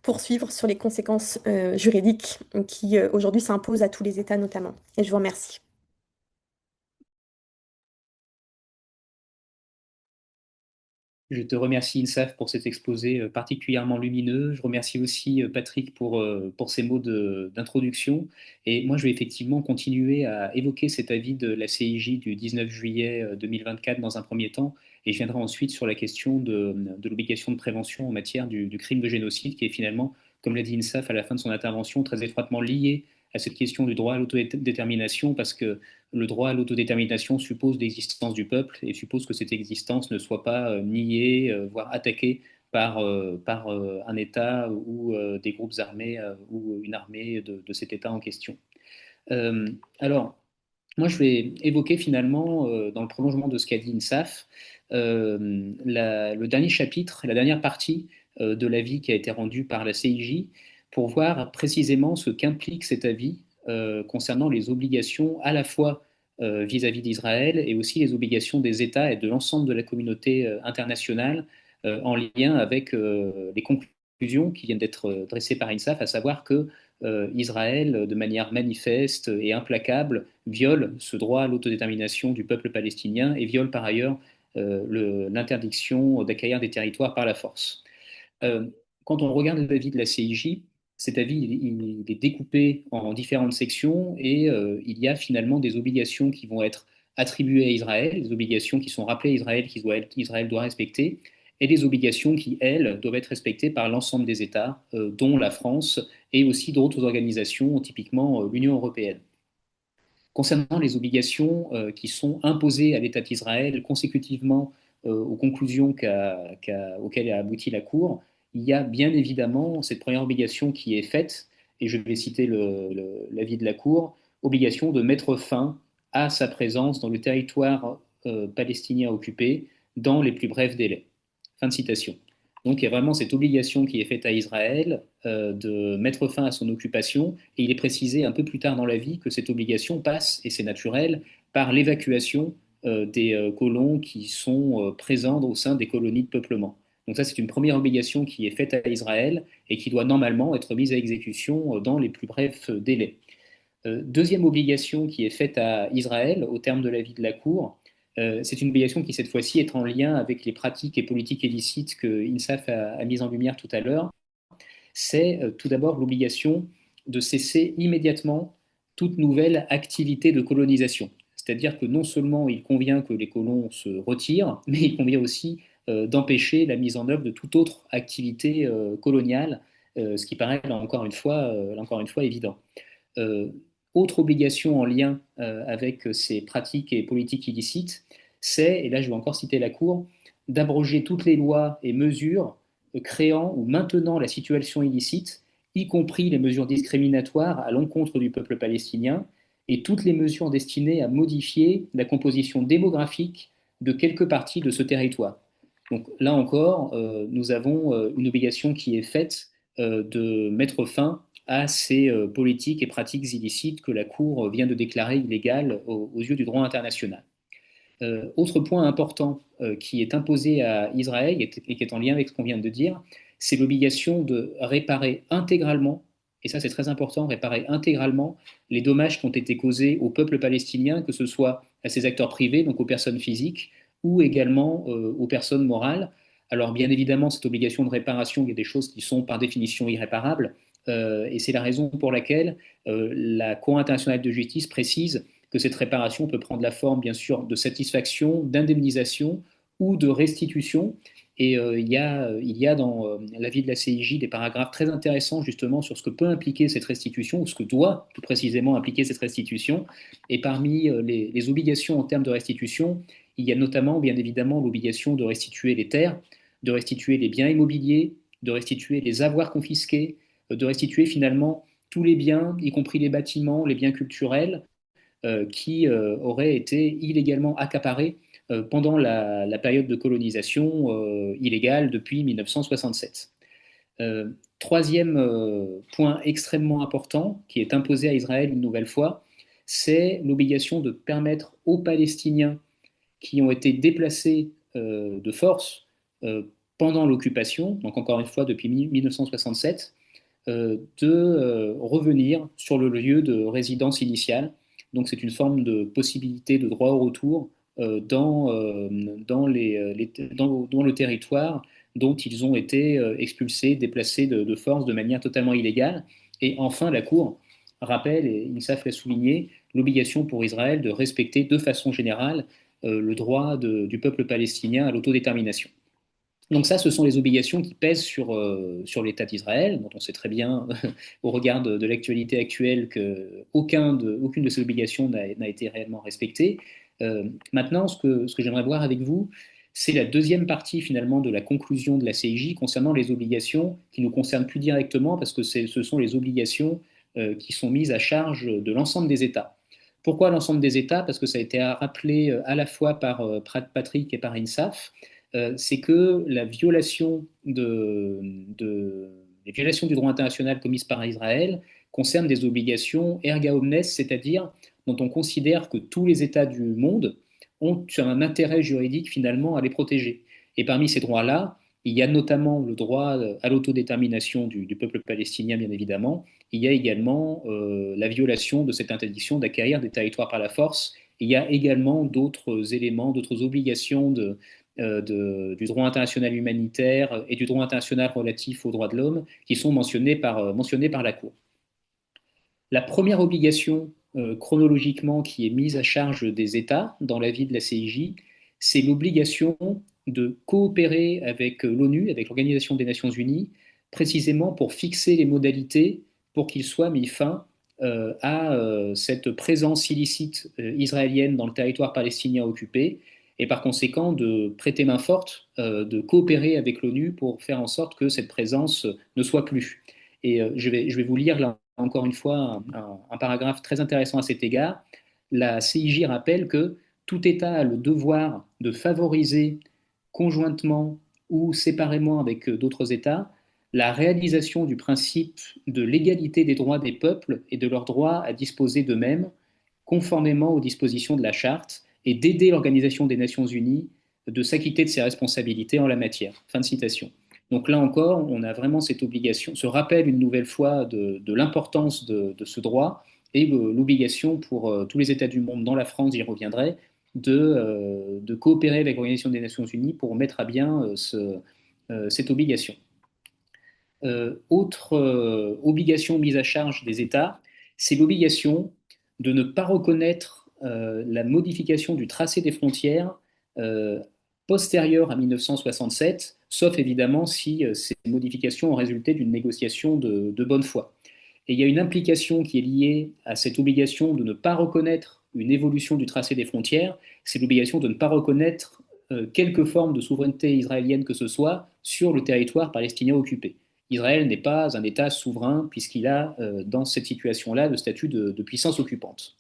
[SPEAKER 2] poursuivre sur les conséquences juridiques qui aujourd'hui s'imposent à tous les États notamment. Et je vous remercie.
[SPEAKER 3] Je te remercie, Insaf, pour cet exposé particulièrement lumineux. Je remercie aussi Patrick pour ses mots d'introduction. Et moi, je vais effectivement continuer à évoquer cet avis de la CIJ du 19 juillet 2024 dans un premier temps. Et je viendrai ensuite sur la question de l'obligation de prévention en matière du crime de génocide, qui est finalement, comme l'a dit Insaf à la fin de son intervention, très étroitement lié à cette question du droit à l'autodétermination, parce que le droit à l'autodétermination suppose l'existence du peuple et suppose que cette existence ne soit pas niée, voire attaquée par un État ou des groupes armés ou une armée de cet État en question. Alors, moi, je vais évoquer finalement, dans le prolongement de ce qu'a dit Insaf, le dernier chapitre, la dernière partie de l'avis qui a été rendu par la CIJ pour voir précisément ce qu'implique cet avis concernant les obligations à la fois vis-à-vis d'Israël et aussi les obligations des États et de l'ensemble de la communauté internationale en lien avec les conclusions conclusions qui viennent d'être dressées par INSAF, à savoir que Israël, de manière manifeste et implacable, viole ce droit à l'autodétermination du peuple palestinien et viole par ailleurs l'interdiction d'acquérir des territoires par la force. Euh, Quand on regarde l'avis de la CIJ, cet avis il est découpé en différentes sections et il y a finalement des obligations qui vont être attribuées à Israël, des obligations qui sont rappelées à Israël qu'Israël doit respecter, et des obligations qui, elles, doivent être respectées par l'ensemble des États, dont la France et aussi d'autres organisations, typiquement l'Union européenne. Concernant les obligations qui sont imposées à l'État d'Israël consécutivement aux conclusions auxquelles a abouti la Cour, il y a bien évidemment cette première obligation qui est faite, et je vais citer l'avis de la Cour, obligation de mettre fin à sa présence dans le territoire palestinien occupé dans les plus brefs délais. Fin de citation. Donc il y a vraiment cette obligation qui est faite à Israël de mettre fin à son occupation, et il est précisé un peu plus tard dans la vie que cette obligation passe, et c'est naturel, par l'évacuation des colons qui sont présents au sein des colonies de peuplement. Donc ça, c'est une première obligation qui est faite à Israël et qui doit normalement être mise à exécution dans les plus brefs délais. Deuxième obligation qui est faite à Israël au terme de l'avis de la Cour, c'est une obligation qui cette fois-ci est en lien avec les pratiques et politiques illicites que INSAF a mises en lumière tout à l'heure. C'est tout d'abord l'obligation de cesser immédiatement toute nouvelle activité de colonisation. C'est-à-dire que non seulement il convient que les colons se retirent, mais il convient aussi d'empêcher la mise en œuvre de toute autre activité coloniale, ce qui paraît là encore une fois évident. Euh, Autre obligation en lien avec ces pratiques et politiques illicites, c'est, et là je vais encore citer la Cour, d'abroger toutes les lois et mesures créant ou maintenant la situation illicite, y compris les mesures discriminatoires à l'encontre du peuple palestinien et toutes les mesures destinées à modifier la composition démographique de quelques parties de ce territoire. Donc là encore, nous avons une obligation qui est faite de mettre fin à ces politiques et pratiques illicites que la Cour vient de déclarer illégales aux yeux du droit international. Autre point important qui est imposé à Israël et qui est en lien avec ce qu'on vient de dire, c'est l'obligation de réparer intégralement, et ça c'est très important, réparer intégralement les dommages qui ont été causés au peuple palestinien, que ce soit à ses acteurs privés, donc aux personnes physiques, ou également aux personnes morales. Alors bien évidemment, cette obligation de réparation, il y a des choses qui sont par définition irréparables, et c'est la raison pour laquelle la Cour internationale de justice précise que cette réparation peut prendre la forme, bien sûr, de satisfaction, d'indemnisation ou de restitution. Et il y a dans l'avis de la CIJ des paragraphes très intéressants justement sur ce que peut impliquer cette restitution, ou ce que doit tout précisément impliquer cette restitution. Et parmi les obligations en termes de restitution, il y a notamment, bien évidemment, l'obligation de restituer les terres, de restituer les biens immobiliers, de restituer les avoirs confisqués, de restituer finalement tous les biens, y compris les bâtiments, les biens culturels, qui auraient été illégalement accaparés pendant la période de colonisation illégale depuis 1967. Troisième point extrêmement important qui est imposé à Israël une nouvelle fois, c'est l'obligation de permettre aux Palestiniens qui ont été déplacés de force pendant l'occupation, donc encore une fois depuis 1967, de revenir sur le lieu de résidence initiale. Donc c'est une forme de possibilité de droit au retour dans le territoire dont ils ont été expulsés, déplacés de force de manière totalement illégale. Et enfin, la Cour rappelle, et INSAF l'a souligné, l'obligation pour Israël de respecter de façon générale le droit du peuple palestinien à l'autodétermination. Donc ça, ce sont les obligations qui pèsent sur l'État d'Israël, dont on sait très bien, au regard de l'actualité actuelle, qu'aucune de ces obligations n'a été réellement respectée. Maintenant, ce que j'aimerais voir avec vous, c'est la deuxième partie finalement de la conclusion de la CIJ concernant les obligations qui nous concernent plus directement, parce que ce sont les obligations qui sont mises à charge de l'ensemble des États. Pourquoi l'ensemble des États? Parce que ça a été rappelé à la fois par Patrick et par INSAF. C'est que les violations du droit international commises par Israël concernent des obligations erga omnes, c'est-à-dire dont on considère que tous les États du monde ont un intérêt juridique finalement à les protéger. Et parmi ces droits-là, Il y a notamment le droit à l'autodétermination du peuple palestinien, bien évidemment. Il y a également la violation de cette interdiction d'acquérir des territoires par la force. Il y a également d'autres éléments, d'autres obligations du droit international humanitaire et du droit international relatif aux droits de l'homme qui sont mentionnés par la Cour. La première obligation chronologiquement qui est mise à charge des États dans la vie de la CIJ, c'est l'obligation de coopérer avec l'ONU, avec l'Organisation des Nations Unies, précisément pour fixer les modalités pour qu'il soit mis fin à cette présence illicite israélienne dans le territoire palestinien occupé, et par conséquent de prêter main forte, de coopérer avec l'ONU pour faire en sorte que cette présence ne soit plus. Et je vais vous lire là encore une fois un paragraphe très intéressant à cet égard. La CIJ rappelle que tout État a le devoir de favoriser conjointement ou séparément avec d'autres États la réalisation du principe de l'égalité des droits des peuples et de leur droit à disposer d'eux-mêmes, conformément aux dispositions de la Charte, et d'aider l'Organisation des Nations Unies de s'acquitter de ses responsabilités en la matière. Fin de citation. Donc là encore, on a vraiment cette obligation, ce rappel une nouvelle fois de l'importance de ce droit et l'obligation pour tous les États du monde, dans la France, j'y reviendrai, de coopérer avec l'Organisation des Nations Unies pour mettre à bien cette obligation. Autre obligation mise à charge des États, c'est l'obligation de ne pas reconnaître la modification du tracé des frontières postérieure à 1967, sauf évidemment si ces modifications ont résulté d'une négociation de bonne foi. Et il y a une implication qui est liée à cette obligation de ne pas reconnaître une évolution du tracé des frontières, c'est l'obligation de ne pas reconnaître quelque forme de souveraineté israélienne que ce soit sur le territoire palestinien occupé. Israël n'est pas un État souverain puisqu'il a, dans cette situation-là, le statut de puissance occupante.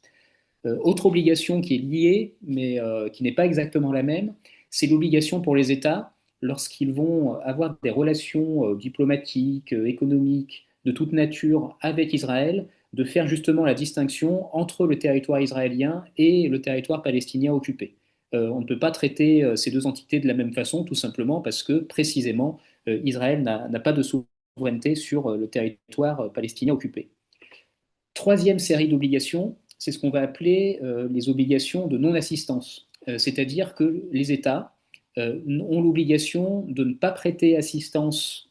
[SPEAKER 3] Autre obligation qui est liée, mais qui n'est pas exactement la même, c'est l'obligation pour les États, lorsqu'ils vont avoir des relations diplomatiques, économiques, de toute nature avec Israël, de faire justement la distinction entre le territoire israélien et le territoire palestinien occupé. On ne peut pas traiter ces deux entités de la même façon, tout simplement parce que précisément Israël n'a pas de souveraineté sur le territoire palestinien occupé. Troisième série d'obligations, c'est ce qu'on va appeler les obligations de non-assistance. C'est-à-dire que les États ont l'obligation de ne pas prêter assistance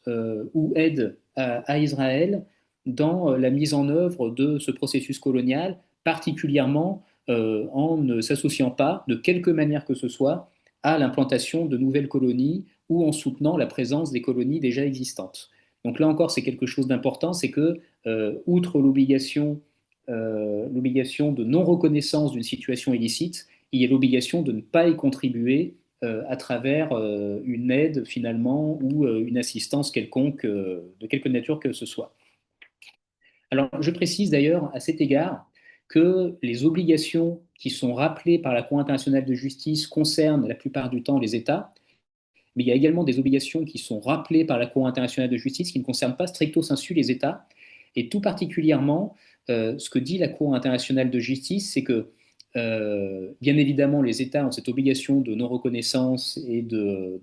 [SPEAKER 3] ou aide à Israël dans la mise en œuvre de ce processus colonial, particulièrement en ne s'associant pas, de quelque manière que ce soit, à l'implantation de nouvelles colonies ou en soutenant la présence des colonies déjà existantes. Donc là encore, c'est quelque chose d'important, c'est que, outre l'obligation de non-reconnaissance d'une situation illicite, il y a l'obligation de ne pas y contribuer à travers une aide finalement ou une assistance quelconque, de quelque nature que ce soit. Alors je précise d'ailleurs à cet égard que les obligations qui sont rappelées par la Cour internationale de justice concernent la plupart du temps les États, mais il y a également des obligations qui sont rappelées par la Cour internationale de justice qui ne concernent pas stricto sensu les États, et tout particulièrement, ce que dit la Cour internationale de justice, c'est que, bien évidemment, les États ont cette obligation de non-reconnaissance et de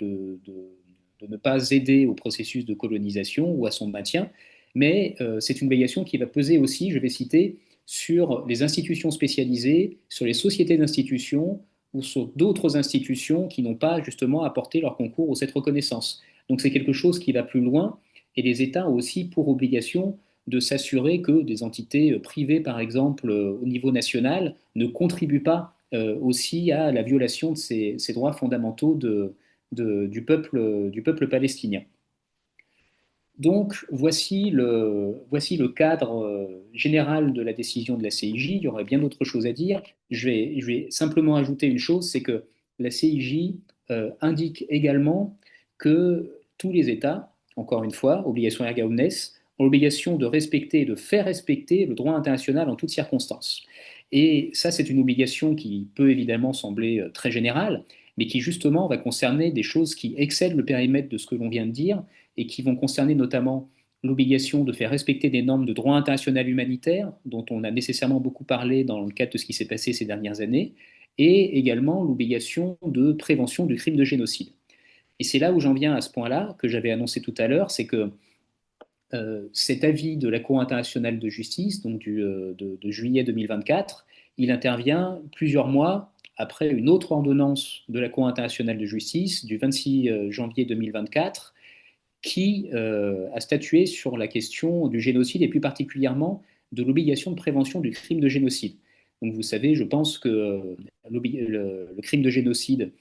[SPEAKER 3] ne pas aider au processus de colonisation ou à son maintien, mais c'est une obligation qui va peser aussi, je vais citer, sur les institutions spécialisées, sur les sociétés d'institutions, ou sur d'autres institutions qui n'ont pas justement apporté leur concours à cette reconnaissance. Donc c'est quelque chose qui va plus loin, et les États ont aussi pour obligation de s'assurer que des entités privées, par exemple, au niveau national, ne contribuent pas aussi à la violation de ces droits fondamentaux du peuple palestinien. Donc, voici le cadre général de la décision de la CIJ. Il y aurait bien d'autres choses à dire. Je vais simplement ajouter une chose, c'est que la CIJ indique également que tous les États, encore une fois, obligation erga omnes, ont l'obligation de respecter et de faire respecter le droit international en toutes circonstances. Et ça, c'est une obligation qui peut évidemment sembler très générale, mais qui justement va concerner des choses qui excèdent le périmètre de ce que l'on vient de dire, et qui vont concerner notamment l'obligation de faire respecter des normes de droit international humanitaire, dont on a nécessairement beaucoup parlé dans le cadre de ce qui s'est passé ces dernières années, et également l'obligation de prévention du crime de génocide. Et c'est là où j'en viens à ce point-là que j'avais annoncé tout à l'heure, c'est que cet avis de la Cour internationale de justice, donc de juillet 2024, il intervient plusieurs mois après une autre ordonnance de la Cour internationale de justice du 26 janvier 2024 qui a statué sur la question du génocide et plus particulièrement de l'obligation de prévention du crime de génocide. Donc vous savez, je pense que le crime de génocide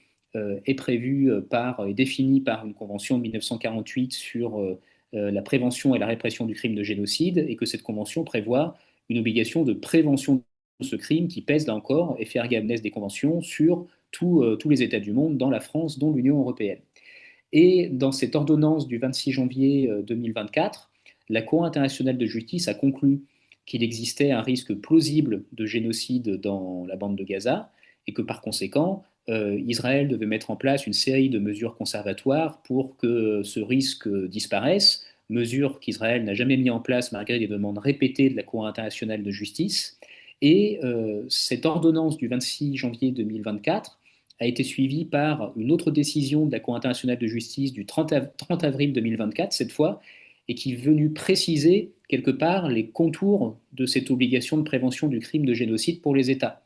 [SPEAKER 3] est prévu et défini par une convention de 1948 sur la prévention et la répression du crime de génocide et que cette convention prévoit une obligation de prévention de ce crime qui pèse là encore et fait ergamès des conventions sur tous les États du monde, dans la France, dont l'Union européenne. Et dans cette ordonnance du 26 janvier 2024, la Cour internationale de justice a conclu qu'il existait un risque plausible de génocide dans la bande de Gaza et que par conséquent, Israël devait mettre en place une série de mesures conservatoires pour que ce risque disparaisse, mesures qu'Israël n'a jamais mis en place malgré des demandes répétées de la Cour internationale de justice. Et cette ordonnance du 26 janvier 2024 a été suivie par une autre décision de la Cour internationale de justice du 30 avril 2024, cette fois, et qui est venue préciser quelque part les contours de cette obligation de prévention du crime de génocide pour les États.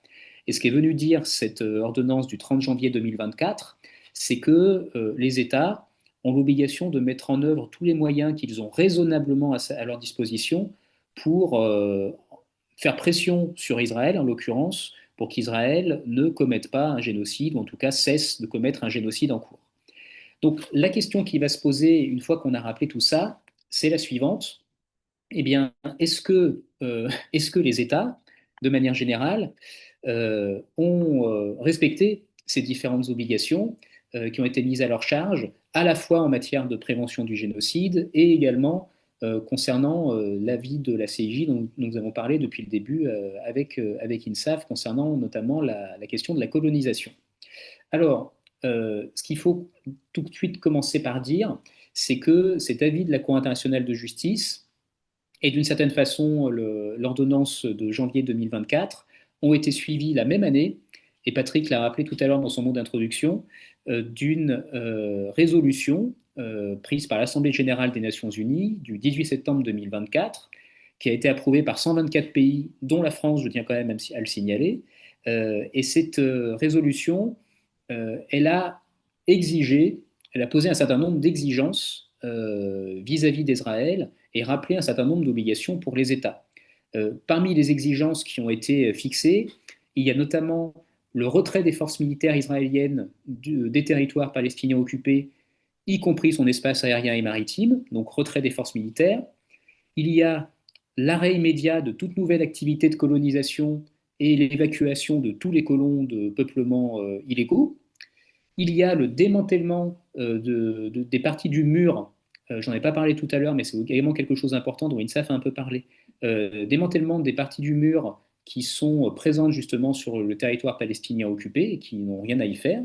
[SPEAKER 3] Et ce qu'est venu dire cette ordonnance du 30 janvier 2024, c'est que les États ont l'obligation de mettre en œuvre tous les moyens qu'ils ont raisonnablement à leur disposition pour faire pression sur Israël, en l'occurrence, pour qu'Israël ne commette pas un génocide, ou en tout cas cesse de commettre un génocide en cours. Donc la question qui va se poser une fois qu'on a rappelé tout ça, c'est la suivante. Eh bien, est-ce que les États, de manière générale, ont respecté ces différentes obligations qui ont été mises à leur charge, à la fois en matière de prévention du génocide et également concernant l'avis de la CIJ dont nous avons parlé depuis le début avec INSAF, concernant notamment la question de la colonisation. Alors, ce qu'il faut tout de suite commencer par dire, c'est que cet avis de la Cour internationale de justice et d'une certaine façon l'ordonnance de janvier 2024 ont été suivies la même année, et Patrick l'a rappelé tout à l'heure dans son mot d'introduction, d'une résolution prise par l'Assemblée générale des Nations unies du 18 septembre 2024, qui a été approuvée par 124 pays, dont la France, je tiens quand même à le signaler. Et cette résolution, elle a exigé, elle a posé un certain nombre d'exigences vis-à-vis d'Israël et rappelé un certain nombre d'obligations pour les États. Parmi les exigences qui ont été fixées, il y a notamment le retrait des forces militaires israéliennes des territoires palestiniens occupés, y compris son espace aérien et maritime, donc retrait des forces militaires. Il y a l'arrêt immédiat de toute nouvelle activité de colonisation et l'évacuation de tous les colons de peuplement illégaux. Il y a le démantèlement des parties du mur, j'en ai pas parlé tout à l'heure, mais c'est également quelque chose d'important dont INSAF a un peu parlé, démantèlement des parties du mur qui sont présentes justement sur le territoire palestinien occupé et qui n'ont rien à y faire.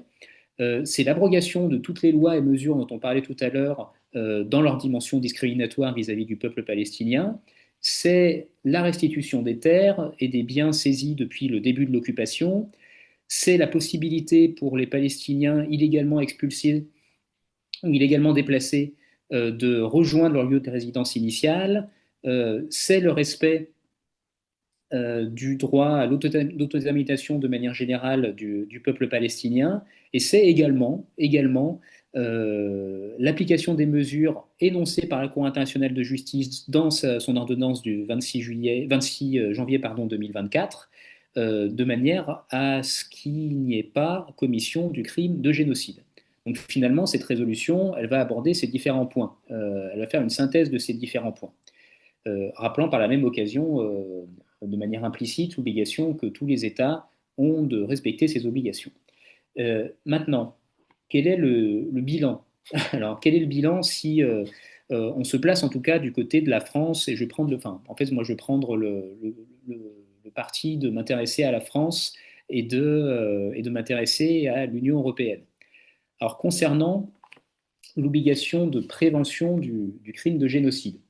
[SPEAKER 3] C'est l'abrogation de toutes les lois et mesures dont on parlait tout à l'heure dans leur dimension discriminatoire vis-à-vis du peuple palestinien. C'est la restitution des terres et des biens saisis depuis le début de l'occupation. C'est la possibilité pour les Palestiniens illégalement expulsés ou illégalement déplacés de rejoindre leur lieu de résidence initiale. C'est le respect du droit à l'autodétermination de manière générale du peuple palestinien, et c'est également l'application des mesures énoncées par la Cour internationale de justice dans son ordonnance du 26 janvier 2024, de manière à ce qu'il n'y ait pas commission du crime de génocide. Donc finalement, cette résolution, elle va aborder ces différents points. Elle va faire une synthèse de ces différents points, rappelant par la même occasion, de manière implicite, l'obligation que tous les États ont de respecter ces obligations. Maintenant, quel est le bilan? Alors, quel est le bilan si on se place en tout cas du côté de la France, et je vais prendre en fait, moi je vais prendre le parti de m'intéresser à la France et de m'intéresser à l'Union européenne. Alors, concernant l'obligation de prévention du crime de génocide,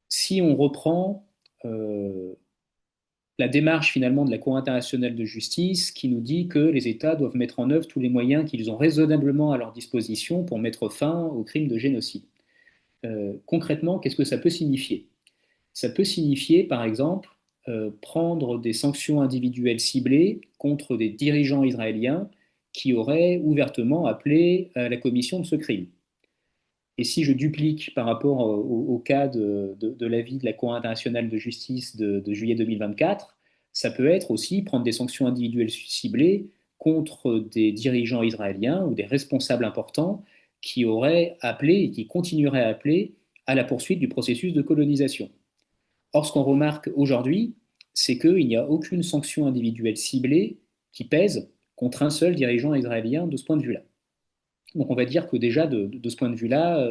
[SPEAKER 3] si on reprend la démarche finalement de la Cour internationale de justice qui nous dit que les États doivent mettre en œuvre tous les moyens qu'ils ont raisonnablement à leur disposition pour mettre fin aux crimes de génocide. Concrètement, qu'est-ce que ça peut signifier? Ça peut signifier, par exemple, prendre des sanctions individuelles ciblées contre des dirigeants israéliens qui auraient ouvertement appelé à la commission de ce crime. Et si je duplique par rapport au cas de l'avis de la Cour internationale de justice de juillet 2024, ça peut être aussi prendre des sanctions individuelles ciblées contre des dirigeants israéliens ou des responsables importants qui auraient appelé et qui continueraient à appeler à la poursuite du processus de colonisation. Or, ce qu'on remarque aujourd'hui, c'est qu'il n'y a aucune sanction individuelle ciblée qui pèse contre un seul dirigeant israélien de ce point de vue-là. Donc on va dire que déjà, de ce point de vue-là,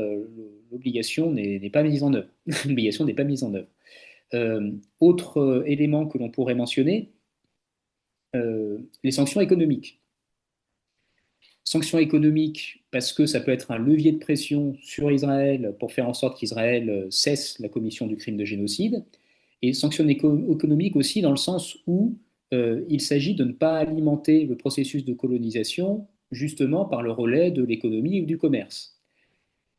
[SPEAKER 3] l'obligation n'est pas mise en œuvre. L'obligation n'est pas mise en œuvre. Autre élément que l'on pourrait mentionner, les sanctions économiques. Sanctions économiques parce que ça peut être un levier de pression sur Israël pour faire en sorte qu'Israël cesse la commission du crime de génocide. Et sanctions économiques aussi dans le sens où il s'agit de ne pas alimenter le processus de colonisation justement par le relais de l'économie ou du commerce.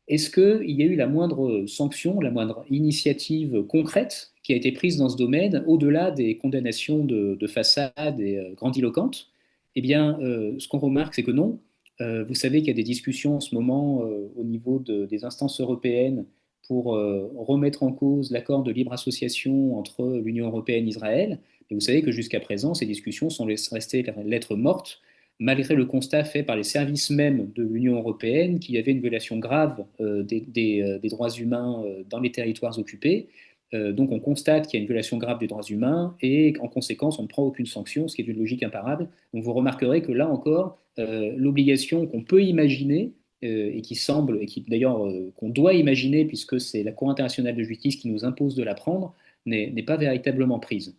[SPEAKER 3] Est-ce qu'il y a eu la moindre sanction, la moindre initiative concrète qui a été prise dans ce domaine, au-delà des condamnations de façade et grandiloquentes? Eh bien, ce qu'on remarque, c'est que non. Vous savez qu'il y a des discussions en ce moment au niveau des instances européennes pour remettre en cause l'accord de libre association entre l'Union européenne et Israël. Et vous savez que jusqu'à présent, ces discussions sont restées lettres mortes malgré le constat fait par les services mêmes de l'Union européenne qu'il y avait une violation grave des droits humains dans les territoires occupés. Donc on constate qu'il y a une violation grave des droits humains et en conséquence on ne prend aucune sanction, ce qui est une logique imparable. Donc vous remarquerez que là encore, l'obligation qu'on peut imaginer et qui semble, et qui d'ailleurs qu'on doit imaginer puisque c'est la Cour internationale de justice qui nous impose de la prendre, n'est pas véritablement prise.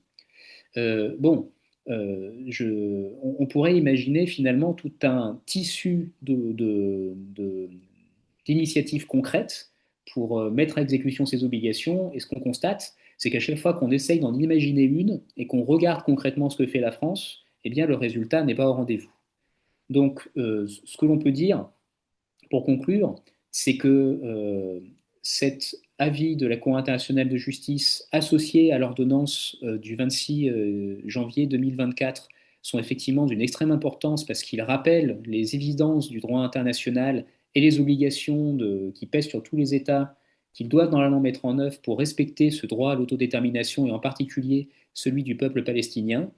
[SPEAKER 3] Bon, on pourrait imaginer finalement tout un tissu d'initiatives concrètes pour mettre à exécution ces obligations. Et ce qu'on constate, c'est qu'à chaque fois qu'on essaye d'en imaginer une et qu'on regarde concrètement ce que fait la France, eh bien le résultat n'est pas au rendez-vous. Donc, ce que l'on peut dire, pour conclure, c'est que cet avis de la Cour internationale de justice associé à l'ordonnance du 26 janvier 2024 sont effectivement d'une extrême importance parce qu'ils rappellent les évidences du droit international et les obligations qui pèsent sur tous les États qu'ils doivent normalement mettre en œuvre pour respecter ce droit à l'autodétermination et en particulier celui du peuple palestinien.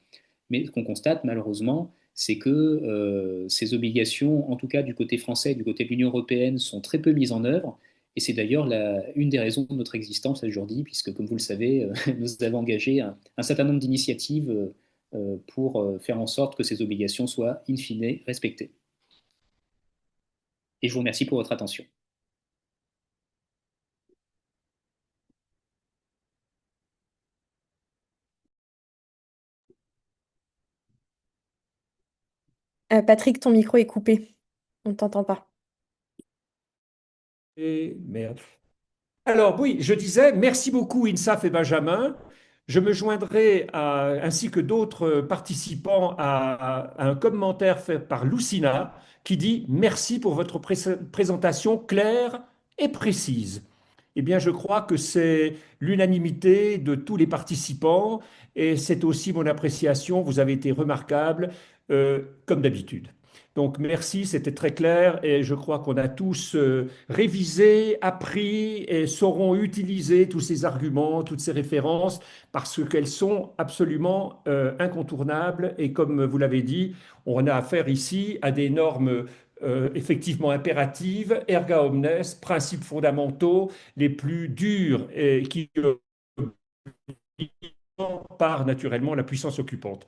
[SPEAKER 3] Mais ce qu'on constate malheureusement, c'est que ces obligations, en tout cas du côté français et du côté de l'Union européenne, sont très peu mises en œuvre. Et c'est d'ailleurs une des raisons de notre existence aujourd'hui, puisque, comme vous le savez, nous avons engagé un certain nombre d'initiatives pour faire en sorte que ces obligations soient, in fine, respectées. Et je vous remercie pour votre attention.
[SPEAKER 2] Patrick, ton micro est coupé. On ne t'entend pas.
[SPEAKER 1] Et merde. Alors oui, je disais merci beaucoup INSAF et Benjamin. Je me joindrai ainsi que d'autres participants à un commentaire fait par Lucina qui dit merci pour votre présentation claire et précise. Eh bien, je crois que c'est l'unanimité de tous les participants et c'est aussi mon appréciation. Vous avez été remarquable, comme d'habitude. Donc, merci, c'était très clair et je crois qu'on a tous révisé, appris et sauront utiliser tous ces arguments, toutes ces références parce qu'elles sont absolument incontournables et comme vous l'avez dit, on a affaire ici à des normes effectivement impératives, erga omnes, principes fondamentaux les plus durs et qui par naturellement la puissance occupante.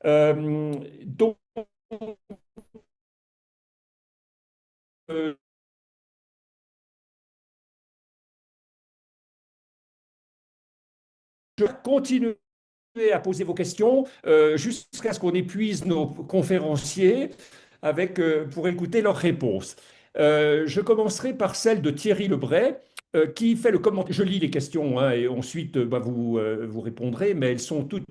[SPEAKER 1] Donc, euh, je continue à poser vos questions jusqu'à ce qu'on épuise nos conférenciers pour écouter leurs réponses. Je commencerai par celle de Thierry Lebray qui fait le commentaire. Je lis les questions hein, et ensuite vous répondrez, mais elles sont toutes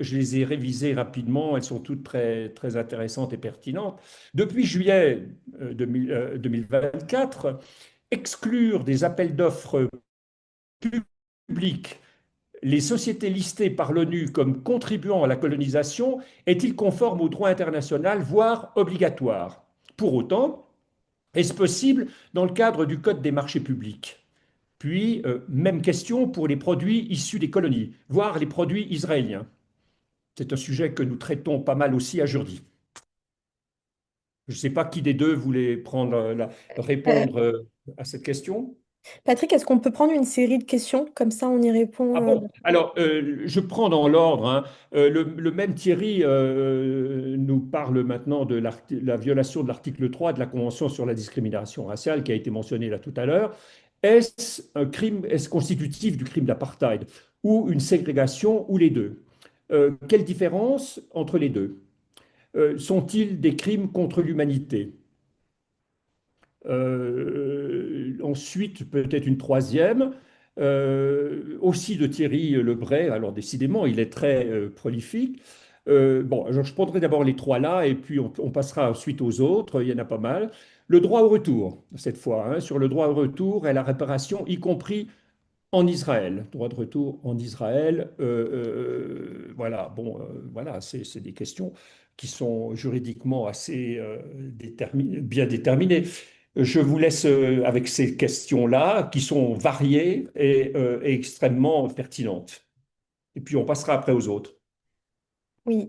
[SPEAKER 1] je les ai révisées rapidement, elles sont toutes très intéressantes et pertinentes. Depuis juillet 2024, exclure des appels d'offres publics les sociétés listées par l'ONU comme contribuant à la colonisation est-il conforme au droit international, voire obligatoire? Pour autant, est-ce possible dans le cadre du Code des marchés publics? Puis, même question pour les produits issus des colonies, voire les produits israéliens. C'est un sujet que nous traitons pas mal aussi à Jourdi. Je ne sais pas qui des deux voulait
[SPEAKER 2] Euh,
[SPEAKER 1] répondre à cette question.
[SPEAKER 2] Patrick, est-ce qu'on peut prendre une série de questions? Comme ça, on y
[SPEAKER 1] Ah
[SPEAKER 2] répond.
[SPEAKER 1] bon, alors je prends dans l'ordre, hein. Le même Thierry nous parle maintenant de la violation de l'article 3 de la Convention sur la discrimination raciale qui a été mentionné là tout à l'heure. Est-ce un crime, est-ce constitutif du crime d'apartheid ou une ségrégation ou les deux? Quelle différence entre les deux? Sont-ils des crimes contre l'humanité? Ensuite, peut-être une troisième, aussi de Thierry Lebray. Alors, décidément, il est très prolifique. Bon, alors, je prendrai d'abord les trois là, et puis on passera ensuite aux autres. Il y en a pas mal. Le droit au retour, cette fois, hein, sur le droit au retour et la réparation, y compris en Israël. Droit de retour en Israël. Voilà, bon, voilà, c'est des questions qui sont juridiquement assez bien déterminées. Je vous laisse avec ces questions-là qui sont variées et extrêmement pertinentes. Et puis on passera après aux autres.
[SPEAKER 2] Oui.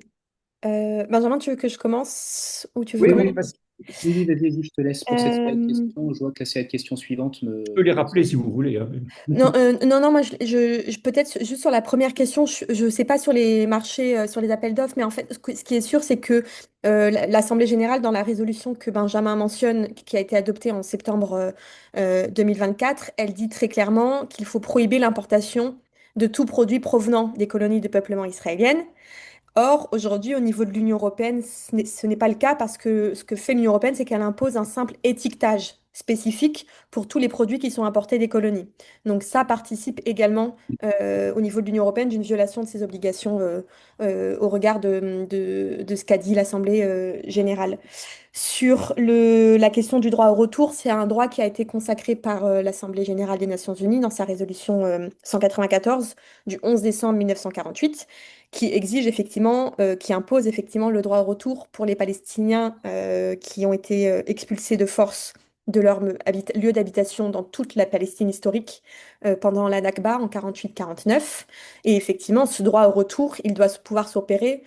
[SPEAKER 2] Benjamin, tu veux que je commence ou tu veux
[SPEAKER 3] Oui,
[SPEAKER 2] commencer?
[SPEAKER 3] oui, oui, oui, vas-y, je te laisse pour cette série de
[SPEAKER 2] Euh,
[SPEAKER 3] questions. Je vois que la série de questions suivante
[SPEAKER 1] Je peux les rappeler si vous voulez, hein.
[SPEAKER 2] Non, non, moi, peut-être juste sur la première question, je sais pas sur les marchés, sur les appels d'offres, mais en fait, ce qui est sûr, c'est que l'Assemblée générale, dans la résolution que Benjamin mentionne, qui a été adoptée en septembre 2024, elle dit très clairement qu'il faut prohiber l'importation de tout produit provenant des colonies de peuplement israéliennes. Or, aujourd'hui, au niveau de l'Union européenne, ce n'est pas le cas parce que ce que fait l'Union européenne, c'est qu'elle impose un simple étiquetage spécifique pour tous les produits qui sont importés des colonies. Donc ça participe également au niveau de l'Union européenne d'une violation de ses obligations au regard de ce qu'a dit l'Assemblée générale. Sur la question du droit au retour, c'est un droit qui a été consacré par l'Assemblée générale des Nations unies dans sa résolution 194 du 11 décembre 1948, qui exige effectivement, qui impose effectivement le droit au retour pour les Palestiniens qui ont été expulsés de force de leur lieu d'habitation dans toute la Palestine historique pendant la Nakba en 48-49. Et effectivement, ce droit au retour, il doit pouvoir s'opérer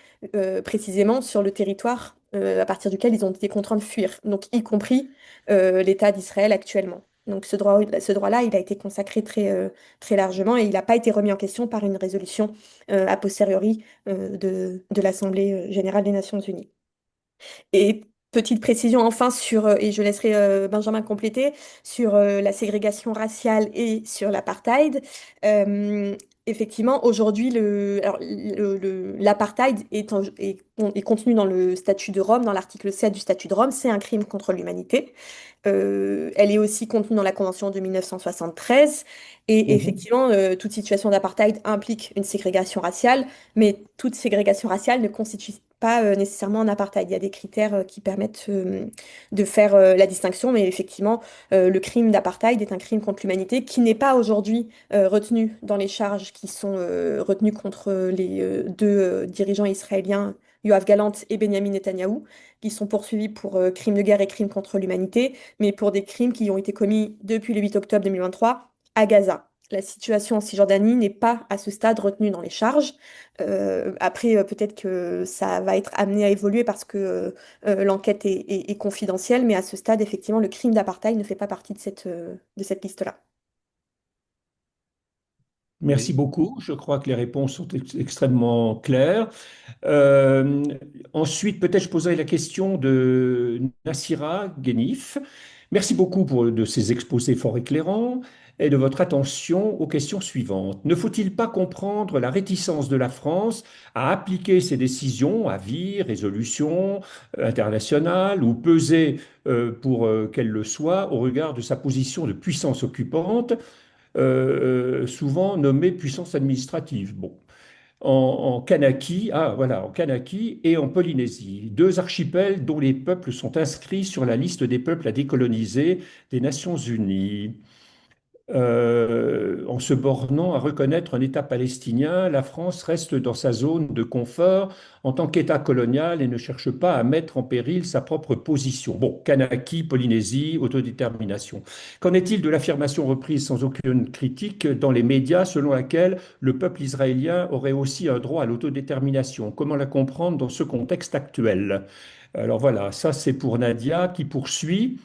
[SPEAKER 2] précisément sur le territoire à partir duquel ils ont été contraints de fuir, donc y compris l'État d'Israël actuellement. Donc ce droit-là, il a été consacré très largement et il n'a pas été remis en question par une résolution a posteriori de l'Assemblée générale des Nations unies. Et petite précision enfin sur, et je laisserai Benjamin compléter, sur la ségrégation raciale et sur l'apartheid. Euh, Effectivement, aujourd'hui, l'apartheid est contenu dans le statut de Rome, dans l'article 7 du statut de Rome, c'est un crime contre l'humanité. Elle est aussi contenue dans la Convention de 1973. Et
[SPEAKER 1] Mhm.
[SPEAKER 2] effectivement, toute situation d'apartheid implique une ségrégation raciale, mais toute ségrégation raciale ne constitue pas nécessairement un apartheid. Il y a des critères qui permettent de faire la distinction, mais effectivement, le crime d'apartheid est un crime contre l'humanité qui n'est pas aujourd'hui retenu dans les charges qui sont retenues contre les deux dirigeants israéliens, Yoav Gallant et Benjamin Netanyahou, qui sont poursuivis pour crimes de guerre et crimes contre l'humanité, mais pour des crimes qui ont été commis depuis le 8 octobre 2023 à Gaza. La situation en Cisjordanie n'est pas à ce stade retenue dans les charges. Après, peut-être que ça va être amené à évoluer parce que l'enquête est confidentielle, mais à ce stade, effectivement, le crime d'apartheid ne fait pas partie de cette liste-là.
[SPEAKER 1] Merci
[SPEAKER 3] Oui.
[SPEAKER 1] beaucoup. Je crois que les réponses sont extrêmement claires. Euh, Ensuite, peut-être je poserai la question de Nassira Ghenif. Merci beaucoup de ces exposés fort éclairants et de votre attention aux questions suivantes. Ne faut-il pas comprendre la réticence de la France à appliquer ses décisions, avis, résolutions internationales ou peser pour qu'elles le soient au regard de sa position de puissance occupante, souvent nommée puissance administrative? Bon. En Kanaki, ah voilà, en Kanaki et en Polynésie, deux archipels dont les peuples sont inscrits sur la liste des peuples à décoloniser des Nations Unies. En se bornant à reconnaître un État palestinien, la France reste dans sa zone de confort en tant qu'État colonial et ne cherche pas à mettre en péril sa propre position. Bon, Kanaki, Polynésie, autodétermination. Qu'en est-il de l'affirmation reprise sans aucune critique dans les médias selon laquelle le peuple israélien aurait aussi un droit à l'autodétermination? Comment la comprendre dans ce contexte actuel? Alors voilà, ça c'est pour Nadia qui poursuit.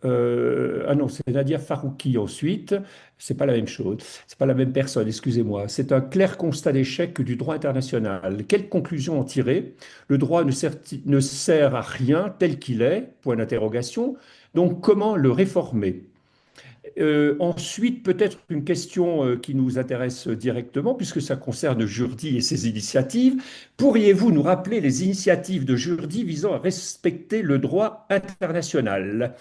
[SPEAKER 1] Ah non, c'est Nadia Farouki ensuite. C'est pas la même chose. C'est pas la même personne, excusez-moi. C'est un clair constat d'échec du droit international. Quelle conclusion en tirer? Le droit ne sert à rien tel qu'il est, point d'interrogation. Donc comment le réformer? Ensuite, peut-être une question qui nous intéresse directement, puisque ça concerne Jourdi et ses initiatives. Pourriez-vous nous rappeler les initiatives de Jourdi visant à respecter le droit international?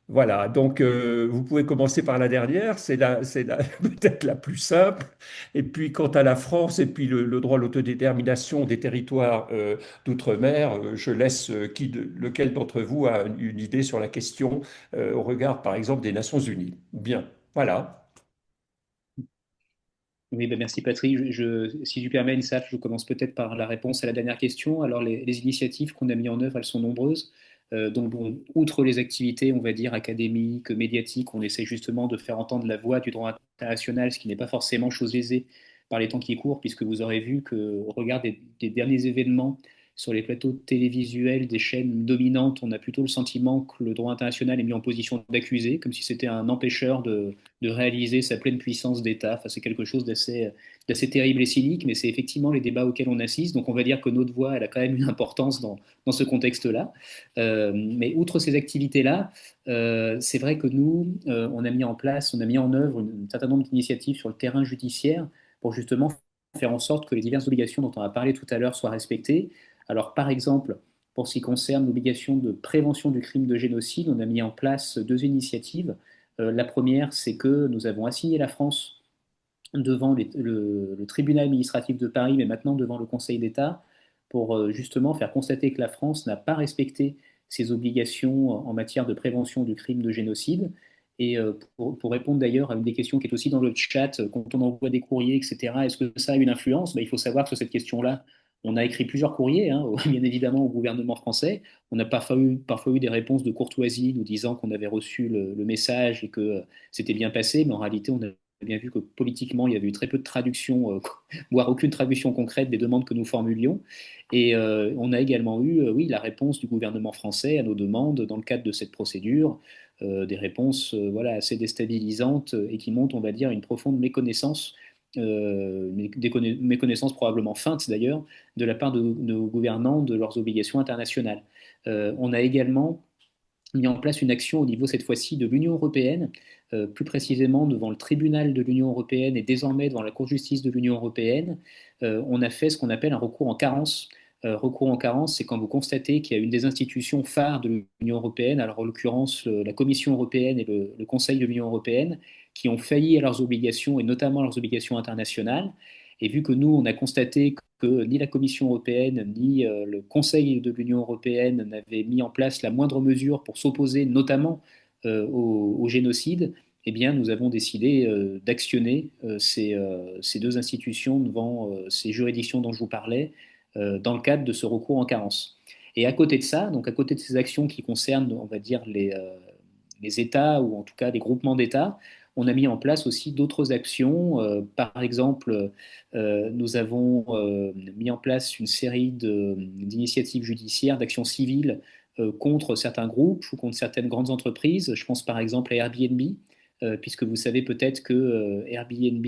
[SPEAKER 1] Voilà, donc vous pouvez commencer par la dernière, peut-être la plus simple. Et puis quant à la France et puis le droit à l'autodétermination des territoires d'outre-mer, je laisse lequel d'entre vous a une idée sur la question au regard, par exemple, des Nations Unies. Bien, voilà.
[SPEAKER 3] Oui, ben merci Patrick. Si tu permets, Insaf, je commence peut-être par la réponse à la dernière question. Alors, les initiatives qu'on a mises en œuvre, elles sont nombreuses. Donc, bon, outre les activités, on va dire, académiques, médiatiques, on essaie justement de faire entendre la voix du droit international, ce qui n'est pas forcément chose aisée par les temps qui courent, puisque vous aurez vu qu'au regard des derniers événements sur les plateaux télévisuels des chaînes dominantes, on a plutôt le sentiment que le droit international est mis en position d'accusé, comme si c'était un empêcheur de réaliser sa pleine puissance d'État. Enfin, c'est quelque chose d'assez terrible et cynique, mais c'est effectivement les débats auxquels on assiste. Donc on va dire que notre voix, elle a quand même une importance dans ce contexte-là. Mais outre ces activités-là, c'est vrai que nous, on a mis en œuvre un certain nombre d'initiatives sur le terrain judiciaire pour justement faire en sorte que les diverses obligations dont on a parlé tout à l'heure soient respectées. Alors par exemple, pour ce qui concerne l'obligation de prévention du crime de génocide, on a mis en place deux initiatives. La première, c'est que nous avons assigné la France devant le tribunal administratif de Paris, mais maintenant devant le Conseil d'État, pour justement faire constater que la France n'a pas respecté ses obligations en matière de prévention du crime de génocide. Et pour répondre d'ailleurs à une des questions qui est aussi dans le chat, quand on envoie des courriers, etc., est-ce que ça a une influence? Ben, il faut savoir que sur cette question-là, on a écrit plusieurs courriers, hein, bien évidemment, au gouvernement français. On a parfois eu des réponses de courtoisie nous disant qu'on avait reçu le message et que c'était bien passé, mais en réalité, on a bien vu que politiquement, il y avait eu très peu de traduction, voire aucune traduction concrète des demandes que nous formulions. Et on a également eu, oui, la réponse du gouvernement français à nos demandes dans le cadre de cette procédure, des réponses voilà, assez déstabilisantes et qui montrent, on va dire, une profonde méconnaissance, des méconnaissances probablement feintes d'ailleurs, de la part de nos gouvernants de leurs obligations internationales. On a également mis en place une action au niveau cette fois-ci de l'Union européenne, plus précisément devant le tribunal de l'Union européenne et désormais devant la Cour de justice de l'Union européenne. On a fait ce qu'on appelle un recours en carence. Recours en carence, c'est quand vous constatez qu'il y a une des institutions phares de l'Union européenne, alors en l'occurrence la Commission européenne et le Conseil de l'Union européenne, qui ont failli à leurs obligations et notamment à leurs obligations internationales. Et vu que nous, on a constaté que ni la Commission européenne ni le Conseil de l'Union européenne n'avaient mis en place la moindre mesure pour s'opposer notamment au génocide, eh bien, nous avons décidé d'actionner ces deux institutions devant ces juridictions dont je vous parlais dans le cadre de ce recours en carence. Et à côté de ça, donc à côté de ces actions qui concernent, on va dire, les États ou en tout cas des groupements d'États, on a mis en place aussi d'autres actions. Par exemple, nous avons mis en place une série d'initiatives judiciaires, d'actions civiles contre certains groupes ou contre certaines grandes entreprises. Je pense par exemple à Airbnb, puisque vous savez peut-être que Airbnb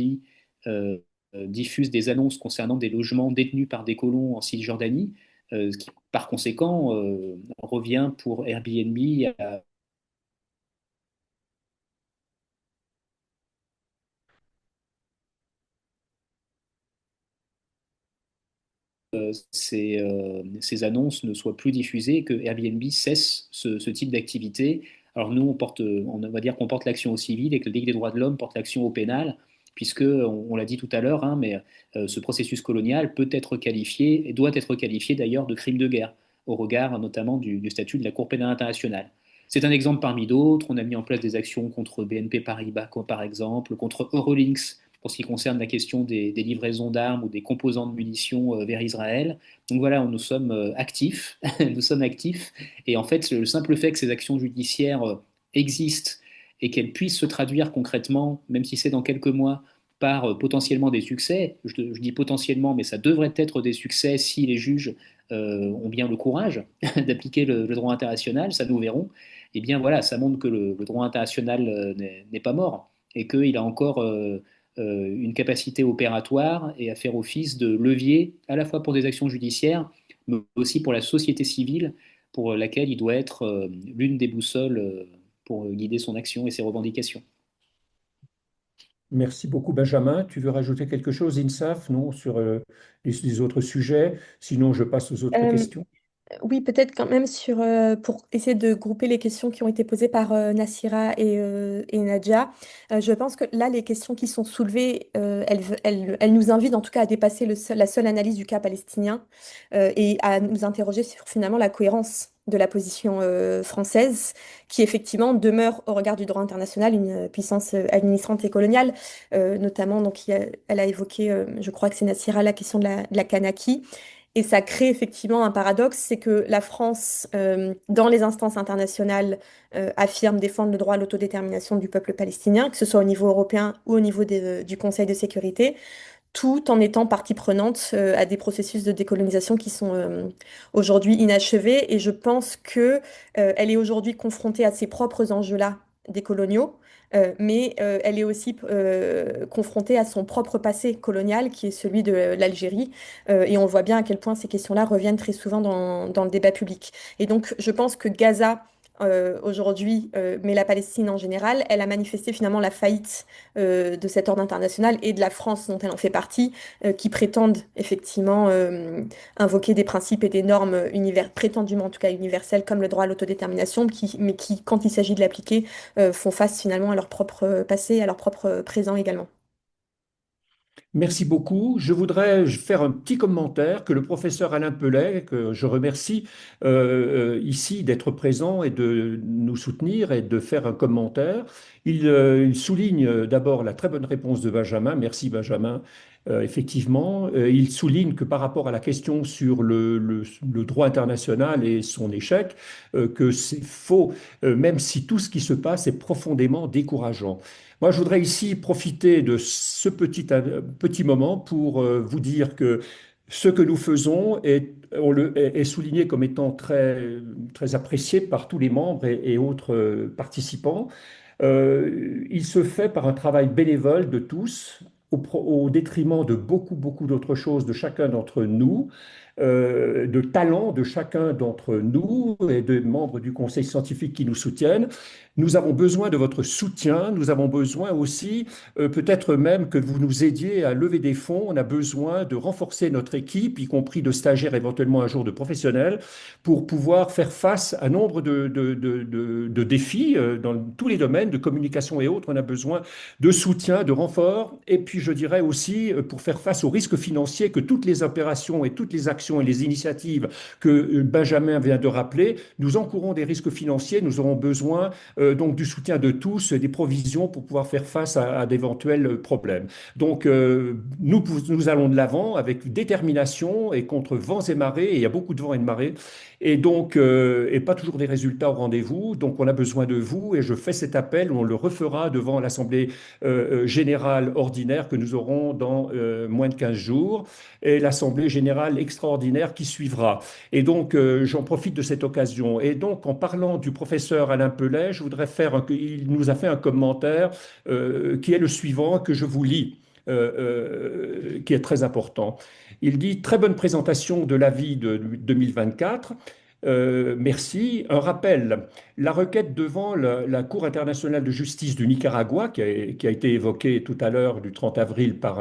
[SPEAKER 3] euh, diffuse des annonces concernant des logements détenus par des colons en Cisjordanie, ce qui par conséquent revient pour Airbnb ces annonces ne soient plus diffusées et que Airbnb cesse ce type d'activité. Alors nous, on va dire qu'on porte l'action au civil et que la Ligue des droits de l'homme porte l'action au pénal, puisque, on l'a dit tout à l'heure, hein, mais ce processus colonial peut être qualifié, et doit être qualifié d'ailleurs, de crime de guerre, au regard notamment du statut de la Cour pénale internationale. C'est un exemple parmi d'autres. On a mis en place des actions contre BNP Paribas, par exemple, contre Eurolinks, pour ce qui concerne la question des livraisons d'armes ou des composants de munitions vers Israël. Donc voilà, nous sommes actifs, nous sommes actifs, et en fait, le simple fait que ces actions judiciaires existent et qu'elles puissent se traduire concrètement, même si c'est dans quelques mois, par potentiellement des succès, je dis potentiellement, mais ça devrait être des succès si les juges ont bien le courage d'appliquer le droit international, ça nous verrons. Eh bien voilà, ça montre que le droit international n'est pas mort et qu'il a encore une capacité opératoire et à faire office de levier à la fois pour des actions judiciaires, mais aussi pour la société civile, pour laquelle il doit être l'une des boussoles pour guider son action et ses revendications.
[SPEAKER 1] Merci beaucoup, Benjamin. Tu veux rajouter quelque chose, Insaf, non, sur les autres sujets? Sinon, je passe aux autres
[SPEAKER 2] Euh,
[SPEAKER 1] questions.
[SPEAKER 2] Oui, peut-être quand même pour essayer de grouper les questions qui ont été posées par Nassira et Nadja. Je pense que là, les questions qui sont soulevées, elles nous invitent en tout cas à dépasser la seule analyse du cas palestinien et à nous interroger sur finalement la cohérence de la position française, qui effectivement demeure au regard du droit international une puissance administrante et coloniale. Notamment, donc, elle a évoqué, je crois que c'est Nassira, la question de la Kanaki. Et ça crée effectivement un paradoxe, c'est que la France, dans les instances internationales, affirme défendre le droit à l'autodétermination du peuple palestinien, que ce soit au niveau européen ou au niveau du Conseil de sécurité, tout en étant partie prenante à des processus de décolonisation qui sont aujourd'hui inachevés. Et je pense que elle est aujourd'hui confrontée à ses propres enjeux-là décoloniaux, mais elle est aussi confrontée à son propre passé colonial, qui est celui de l'Algérie. Et on voit bien à quel point ces questions-là reviennent très souvent dans le débat public. Et donc, je pense que Gaza aujourd'hui, mais la Palestine en général, elle a manifesté finalement la faillite de cet ordre international et de la France dont elle en fait partie, qui prétendent effectivement invoquer des principes et des normes prétendument en tout cas universelles comme le droit à l'autodétermination, mais qui, quand il s'agit de l'appliquer, font face finalement à leur propre passé, à leur propre présent également.
[SPEAKER 1] Merci beaucoup. Je voudrais faire un petit commentaire que le professeur Alain Pellet, que je remercie ici d'être présent et de nous soutenir et de faire un commentaire. Il souligne d'abord la très bonne réponse de Benjamin. Merci Benjamin. Effectivement, il souligne que par rapport à la question sur le droit international et son échec, que c'est faux, même si tout ce qui se passe est profondément décourageant. Moi, je voudrais ici profiter de ce petit moment pour vous dire que ce que nous faisons est souligné comme étant très apprécié par tous les membres et autres participants. Il se fait par un travail bénévole de tous, au détriment de beaucoup d'autres choses de chacun d'entre nous, de talents de chacun d'entre nous et de membres du conseil scientifique qui nous soutiennent. Nous avons besoin de votre soutien. Nous avons besoin aussi, peut-être même que vous nous aidiez à lever des fonds. On a besoin de renforcer notre équipe, y compris de stagiaires, éventuellement un jour de professionnels, pour pouvoir faire face à nombre de défis dans tous les domaines de communication et autres. On a besoin de soutien, de renfort. Et puis, je dirais aussi, pour faire face aux risques financiers que toutes les opérations et toutes les actions et les initiatives que Benjamin vient de rappeler, nous encourons des risques financiers. Nous aurons besoin donc du soutien de tous, des provisions pour pouvoir faire face à d'éventuels problèmes. Donc nous allons de l'avant avec détermination et contre vents et marées, et il y a beaucoup de vents et de marées, et donc et pas toujours des résultats au rendez-vous. Donc on a besoin de vous et je fais cet appel, on le refera devant l'Assemblée générale ordinaire que nous aurons dans moins de 15 jours et l'Assemblée générale extraordinaire qui suivra. Et donc, j'en profite de cette occasion. Et donc, en parlant du professeur Alain Pellet, je voudrais il nous a fait un commentaire qui est le suivant, que je vous lis, qui est très important. Il dit, très bonne présentation de l'avis de 2024. Merci. Un rappel, la requête devant la Cour internationale de justice du Nicaragua, qui a été évoquée tout à l'heure du 30 avril par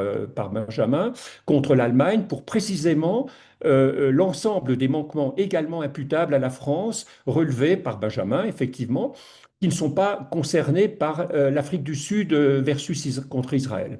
[SPEAKER 1] Benjamin, contre l'Allemagne, pour précisément l'ensemble des manquements également imputables à la France, relevés par Benjamin, effectivement, qui ne sont pas concernés par l'Afrique du Sud contre Israël.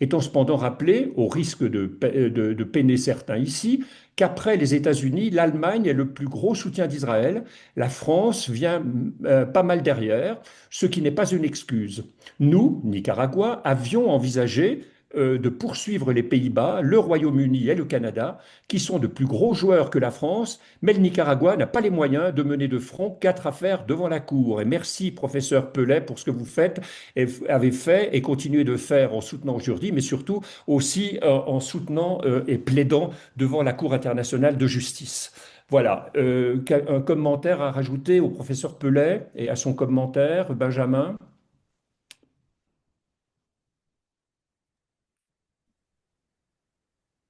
[SPEAKER 1] Étant cependant rappelé, au risque de peiner certains ici, qu'après les États-Unis, l'Allemagne est le plus gros soutien d'Israël. La France vient pas mal derrière, ce qui n'est pas une excuse. Nous, Nicaragua, avions envisagé de poursuivre les Pays-Bas, le Royaume-Uni et le Canada, qui sont de plus gros joueurs que la France, mais le Nicaragua n'a pas les moyens de mener de front quatre affaires devant la Cour. Et merci, professeur Pellet, pour ce que vous faites et avez fait et continuez de faire en soutenant aujourd'hui, mais surtout aussi en soutenant et plaidant devant la Cour internationale de justice. Voilà, un commentaire à rajouter au professeur Pellet et à son commentaire, Benjamin?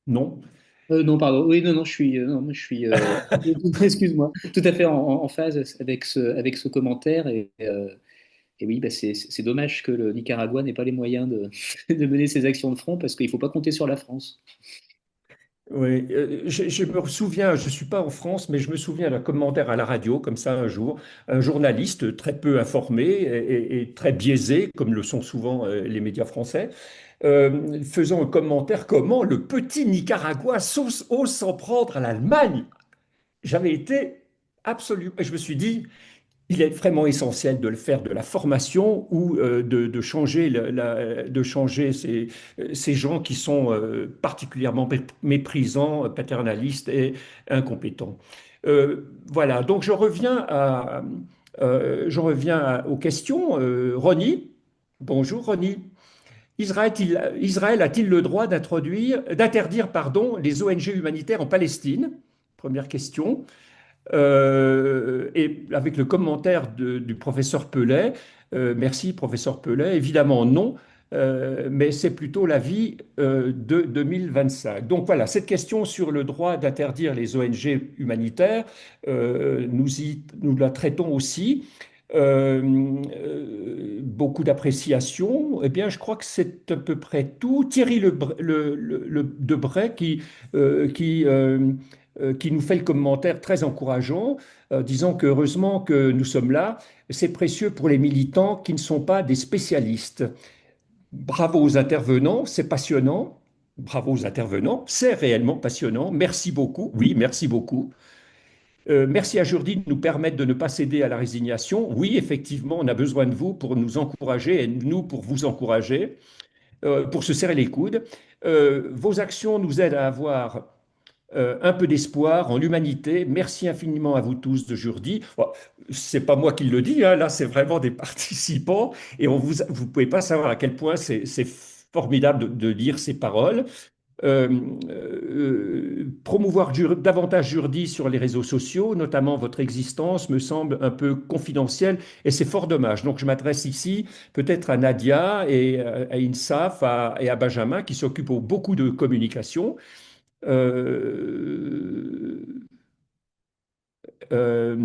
[SPEAKER 1] Non?
[SPEAKER 3] Non, pardon. Oui, non, non, non, moi, je suis, excuse-moi, tout à fait en phase avec ce commentaire. Et oui, bah, c'est dommage que le Nicaragua n'ait pas les moyens de, de mener ses actions de front parce qu'il ne faut pas compter sur la France.
[SPEAKER 1] Oui, je me souviens, je ne suis pas en France, mais je me souviens d'un commentaire à la radio, comme ça un jour, un journaliste très peu informé et très biaisé, comme le sont souvent les médias français, faisant un commentaire comment le petit Nicaragua ose s'en prendre à l'Allemagne. J'avais été absolument, je me suis dit, il est vraiment essentiel de le faire de la formation ou de changer, de changer ces gens qui sont particulièrement méprisants, paternalistes et incompétents. Voilà, donc aux questions. Ronnie, bonjour Ronnie. Israël a-t-il le droit d'interdire, pardon, les ONG humanitaires en Palestine? Première question. Et avec le commentaire du professeur Pellet, merci professeur Pellet, évidemment non, mais c'est plutôt l'avis de 2025. Donc voilà, cette question sur le droit d'interdire les ONG humanitaires, nous la traitons aussi. Beaucoup d'appréciation. Eh bien, je crois que c'est à peu près tout. Thierry Debray qui nous fait le commentaire très encourageant, disant que heureusement que nous sommes là, c'est précieux pour les militants qui ne sont pas des spécialistes. Bravo aux intervenants, c'est passionnant. Bravo aux intervenants, c'est réellement passionnant. Merci beaucoup. Oui, merci beaucoup. Merci à Jourdi de nous permettre de ne pas céder à la résignation. Oui, effectivement, on a besoin de vous pour nous encourager et nous pour vous encourager, pour se serrer les coudes. Vos actions nous aident à avoir un peu d'espoir en l'humanité. Merci infiniment à vous tous de Jourdi. Bon, c'est pas moi qui le dis, hein, là c'est vraiment des participants et vous pouvez pas savoir à quel point c'est formidable de lire ces paroles. Euh, Promouvoir davantage Jourdi sur les réseaux sociaux, notamment votre existence, me semble un peu confidentielle et c'est fort dommage. Donc je m'adresse ici peut-être à Nadia et à INSAF et à Benjamin qui s'occupent beaucoup de communication. Euh, euh,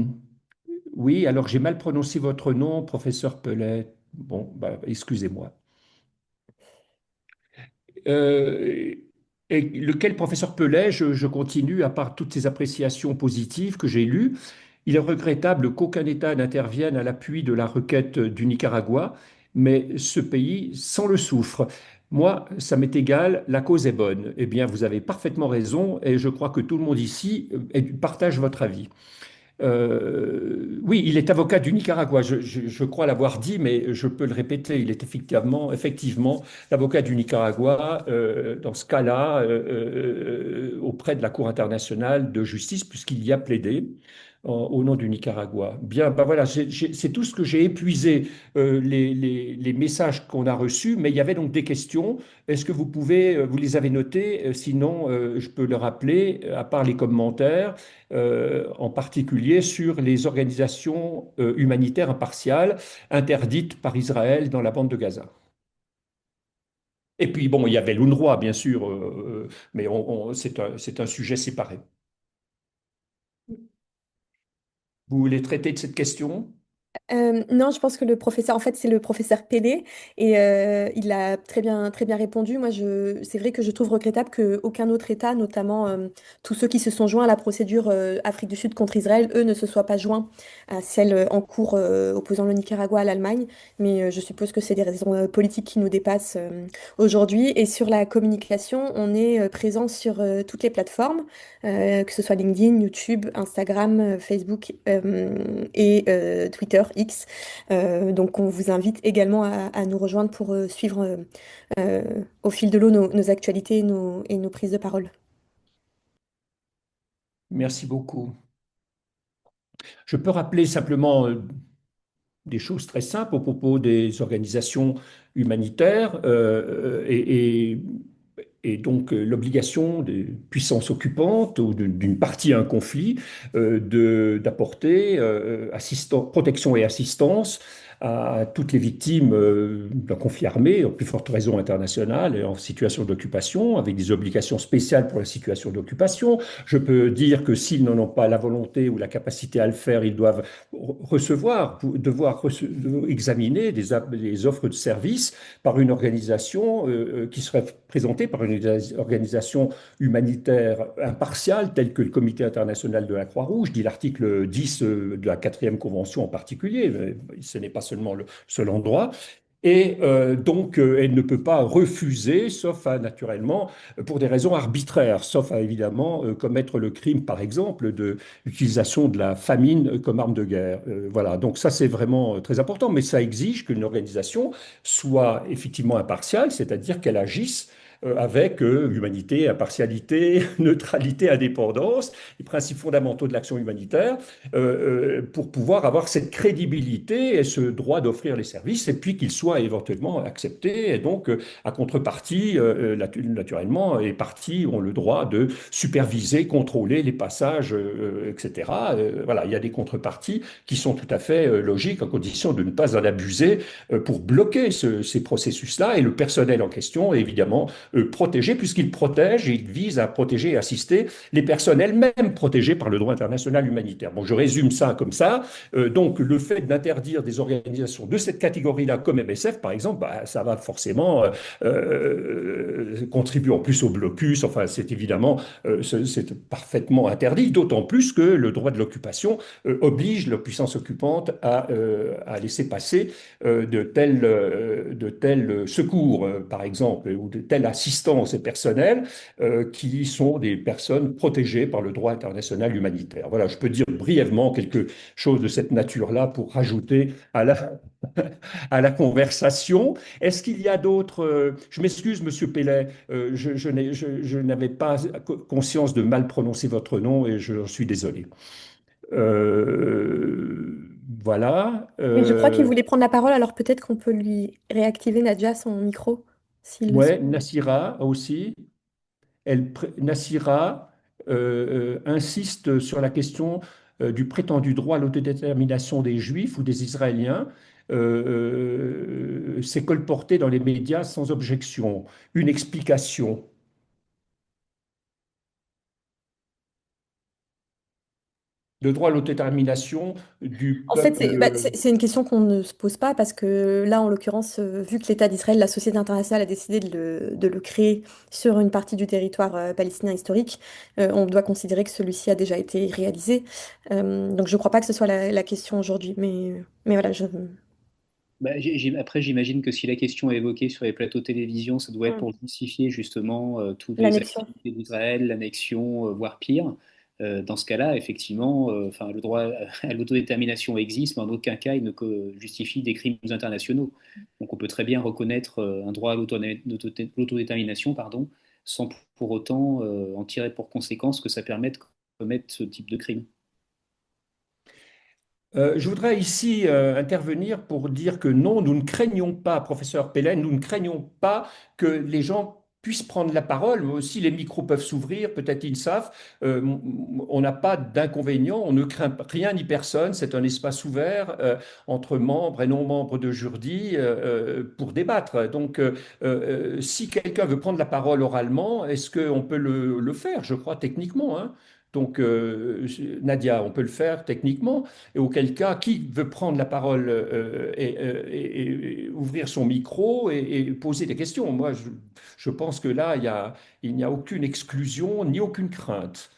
[SPEAKER 1] oui, alors j'ai mal prononcé votre nom, professeur Pellet. Bon, bah, excusez-moi. Euh, et lequel professeur Pellet, je continue, à part toutes ces appréciations positives que j'ai lues, il est regrettable qu'aucun État n'intervienne à l'appui de la requête du Nicaragua, mais ce pays s'en le souffre. Moi, ça m'est égal, la cause est bonne. Eh bien, vous avez parfaitement raison et je crois que tout le monde ici partage votre avis. Oui, il est avocat du Nicaragua. Je crois l'avoir dit, mais je peux le répéter. Il est effectivement l'avocat du Nicaragua dans ce cas-là auprès de la Cour internationale de justice, puisqu'il y a plaidé au nom du Nicaragua. Bien, ben voilà, c'est tout ce que j'ai épuisé, les messages qu'on a reçus, mais il y avait donc des questions. Est-ce que vous les avez notées? Sinon, je peux le rappeler, à part les commentaires en particulier sur les organisations humanitaires impartiales interdites par Israël dans la bande de Gaza. Et puis, bon, il y avait l'UNRWA, bien sûr, mais c'est un sujet séparé. Vous voulez traiter de cette question?
[SPEAKER 2] Non, je pense que le professeur, en fait, c'est le professeur Pellé et il a très bien répondu. Moi, c'est vrai que je trouve regrettable qu'aucun autre État, notamment tous ceux qui se sont joints à la procédure Afrique du Sud contre Israël, eux, ne se soient pas joints à celle en cours opposant le Nicaragua à l'Allemagne. Mais je suppose que c'est des raisons politiques qui nous dépassent aujourd'hui. Et sur la communication, on est présent sur toutes les plateformes, que ce soit LinkedIn, YouTube, Instagram, Facebook et Twitter X. Donc on vous invite également à nous rejoindre pour suivre au fil de l'eau nos actualités et nos prises de parole.
[SPEAKER 1] Merci beaucoup. Je peux rappeler simplement des choses très simples au propos des organisations humanitaires et donc l'obligation des puissances occupantes ou d'une partie à un conflit d'apporter protection et assistance à toutes les victimes d'un conflit armé, en plus forte raison internationale, et en situation d'occupation, avec des obligations spéciales pour la situation d'occupation. Je peux dire que s'ils n'en ont pas la volonté ou la capacité à le faire, ils doivent examiner des offres de services par une organisation qui serait présentée par une organisation humanitaire impartiale, telle que le Comité international de la Croix-Rouge, dit l'article 10 de la quatrième convention en particulier. Ce n'est pas seulement le seul endroit. Et donc, elle ne peut pas refuser, naturellement, pour des raisons arbitraires, sauf à évidemment commettre le crime, par exemple, de l'utilisation de la famine comme arme de guerre. Voilà, donc ça c'est vraiment très important, mais ça exige qu'une organisation soit effectivement impartiale, c'est-à-dire qu'elle agisse avec humanité, impartialité, neutralité, indépendance, les principes fondamentaux de l'action humanitaire, pour pouvoir avoir cette crédibilité et ce droit d'offrir les services, et puis qu'ils soient éventuellement acceptés. Et donc, à contrepartie, naturellement, les parties ont le droit de superviser, contrôler les passages, etc. Voilà, il y a des contreparties qui sont tout à fait logiques, en condition de ne pas en abuser pour bloquer ces processus-là. Et le personnel en question est évidemment protégé, puisqu'il protège et il vise à protéger et assister les personnes elles-mêmes protégées par le droit international humanitaire. Bon, je résume ça comme ça. Donc, le fait d'interdire des organisations de cette catégorie-là, comme MSF par exemple, bah, ça va forcément contribuer en plus au blocus. Enfin, c'est évidemment, c'est parfaitement interdit, d'autant plus que le droit de l'occupation oblige la puissance occupante à laisser passer de tels secours, par exemple, ou de telle assistance personnelle qui sont des personnes protégées par le droit international humanitaire. Voilà, je peux dire brièvement quelque chose de cette nature-là pour rajouter à la conversation. Est-ce qu'il y a d'autres... je m'excuse, Monsieur Pellet, je n'avais pas conscience de mal prononcer votre nom et je suis désolé. Voilà.
[SPEAKER 2] Mais je crois qu'il voulait prendre la parole, alors peut-être qu'on peut lui réactiver Nadja son micro, s'il le
[SPEAKER 1] Ouais,
[SPEAKER 2] souhaite.
[SPEAKER 1] Nassira aussi. Nassira insiste sur la question du prétendu droit à l'autodétermination des Juifs ou des Israéliens. C'est colporté dans les médias sans objection. Une explication. Le droit à l'autodétermination du
[SPEAKER 2] En fait,
[SPEAKER 1] peuple.
[SPEAKER 2] c'est une question qu'on ne se pose pas parce que là, en l'occurrence, vu que l'État d'Israël, la société internationale a décidé de le créer sur une partie du territoire palestinien historique, on doit considérer que celui-ci a déjà été réalisé. Donc je ne crois pas que ce soit la question aujourd'hui. Mais voilà,
[SPEAKER 3] Bah, après, j'imagine que si la question est évoquée sur les plateaux de télévision, ça doit être
[SPEAKER 2] Hmm.
[SPEAKER 3] pour justifier justement toutes les
[SPEAKER 2] L'annexion.
[SPEAKER 3] activités d'Israël, l'annexion, voire pire. Dans ce cas-là, effectivement, enfin, le droit à l'autodétermination existe, mais en aucun cas il ne justifie des crimes internationaux. Donc on peut très bien reconnaître un droit à l'autodétermination, pardon, sans pour autant en tirer pour conséquence que ça permette de commettre ce type de crime.
[SPEAKER 1] Je voudrais ici intervenir pour dire que non, nous ne craignons pas, professeur Pellen, nous ne craignons pas que les gens puissent prendre la parole. Aussi, les micros peuvent s'ouvrir, peut-être ils savent. On n'a pas d'inconvénient, on ne craint rien ni personne. C'est un espace ouvert entre membres et non-membres de jury pour débattre. Donc, si quelqu'un veut prendre la parole oralement, est-ce qu'on peut le faire, je crois, techniquement, hein. Donc, Nadia, on peut le faire techniquement. Et auquel cas, qui veut prendre la parole et ouvrir son micro et poser des questions? Moi, je pense que là, il n'y a aucune exclusion ni aucune crainte.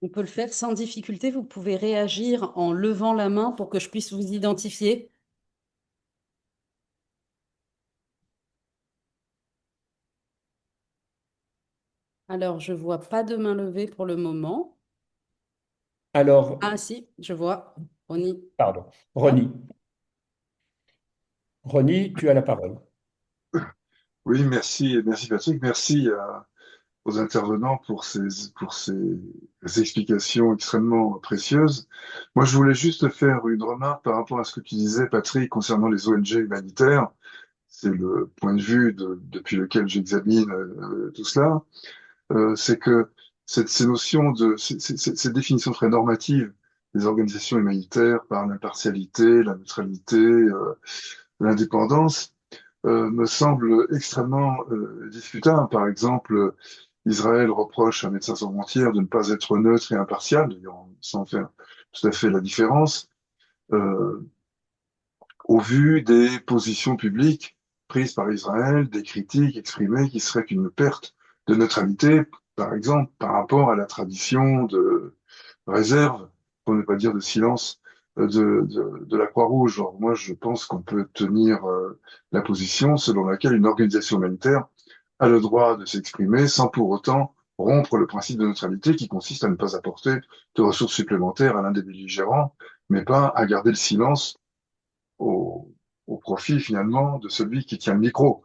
[SPEAKER 4] On peut le faire sans difficulté. Vous pouvez réagir en levant la main pour que je puisse vous identifier. Alors, je vois pas de main levée pour le moment.
[SPEAKER 1] Alors,
[SPEAKER 4] Ah si, je vois. Ronnie.
[SPEAKER 1] pardon,
[SPEAKER 4] Hop.
[SPEAKER 1] Ronnie, tu as la parole.
[SPEAKER 5] Oui, merci, merci Patrick, merci aux intervenants pour ces explications extrêmement précieuses. Moi, je voulais juste faire une remarque par rapport à ce que tu disais, Patrick, concernant les ONG humanitaires. C'est le point de vue depuis lequel j'examine tout cela. C'est que ces notions cette définition très normative des organisations humanitaires par l'impartialité, la neutralité, l'indépendance, me semble extrêmement discutable. Par exemple, Israël reproche à Médecins sans frontières de ne pas être neutre et impartial, d'ailleurs, sans faire tout à fait la différence, euh, au vu des positions publiques prises par Israël, des critiques exprimées qui seraient une perte de neutralité, par exemple, par rapport à la tradition de réserve, pour ne pas dire de silence, de la Croix-Rouge. Or, moi, je pense qu'on peut tenir la position selon laquelle une organisation humanitaire a le droit de s'exprimer sans pour autant rompre le principe de neutralité qui consiste à ne pas apporter de ressources supplémentaires à l'un des belligérants, mais pas à garder le silence au, au profit finalement de celui qui tient le micro,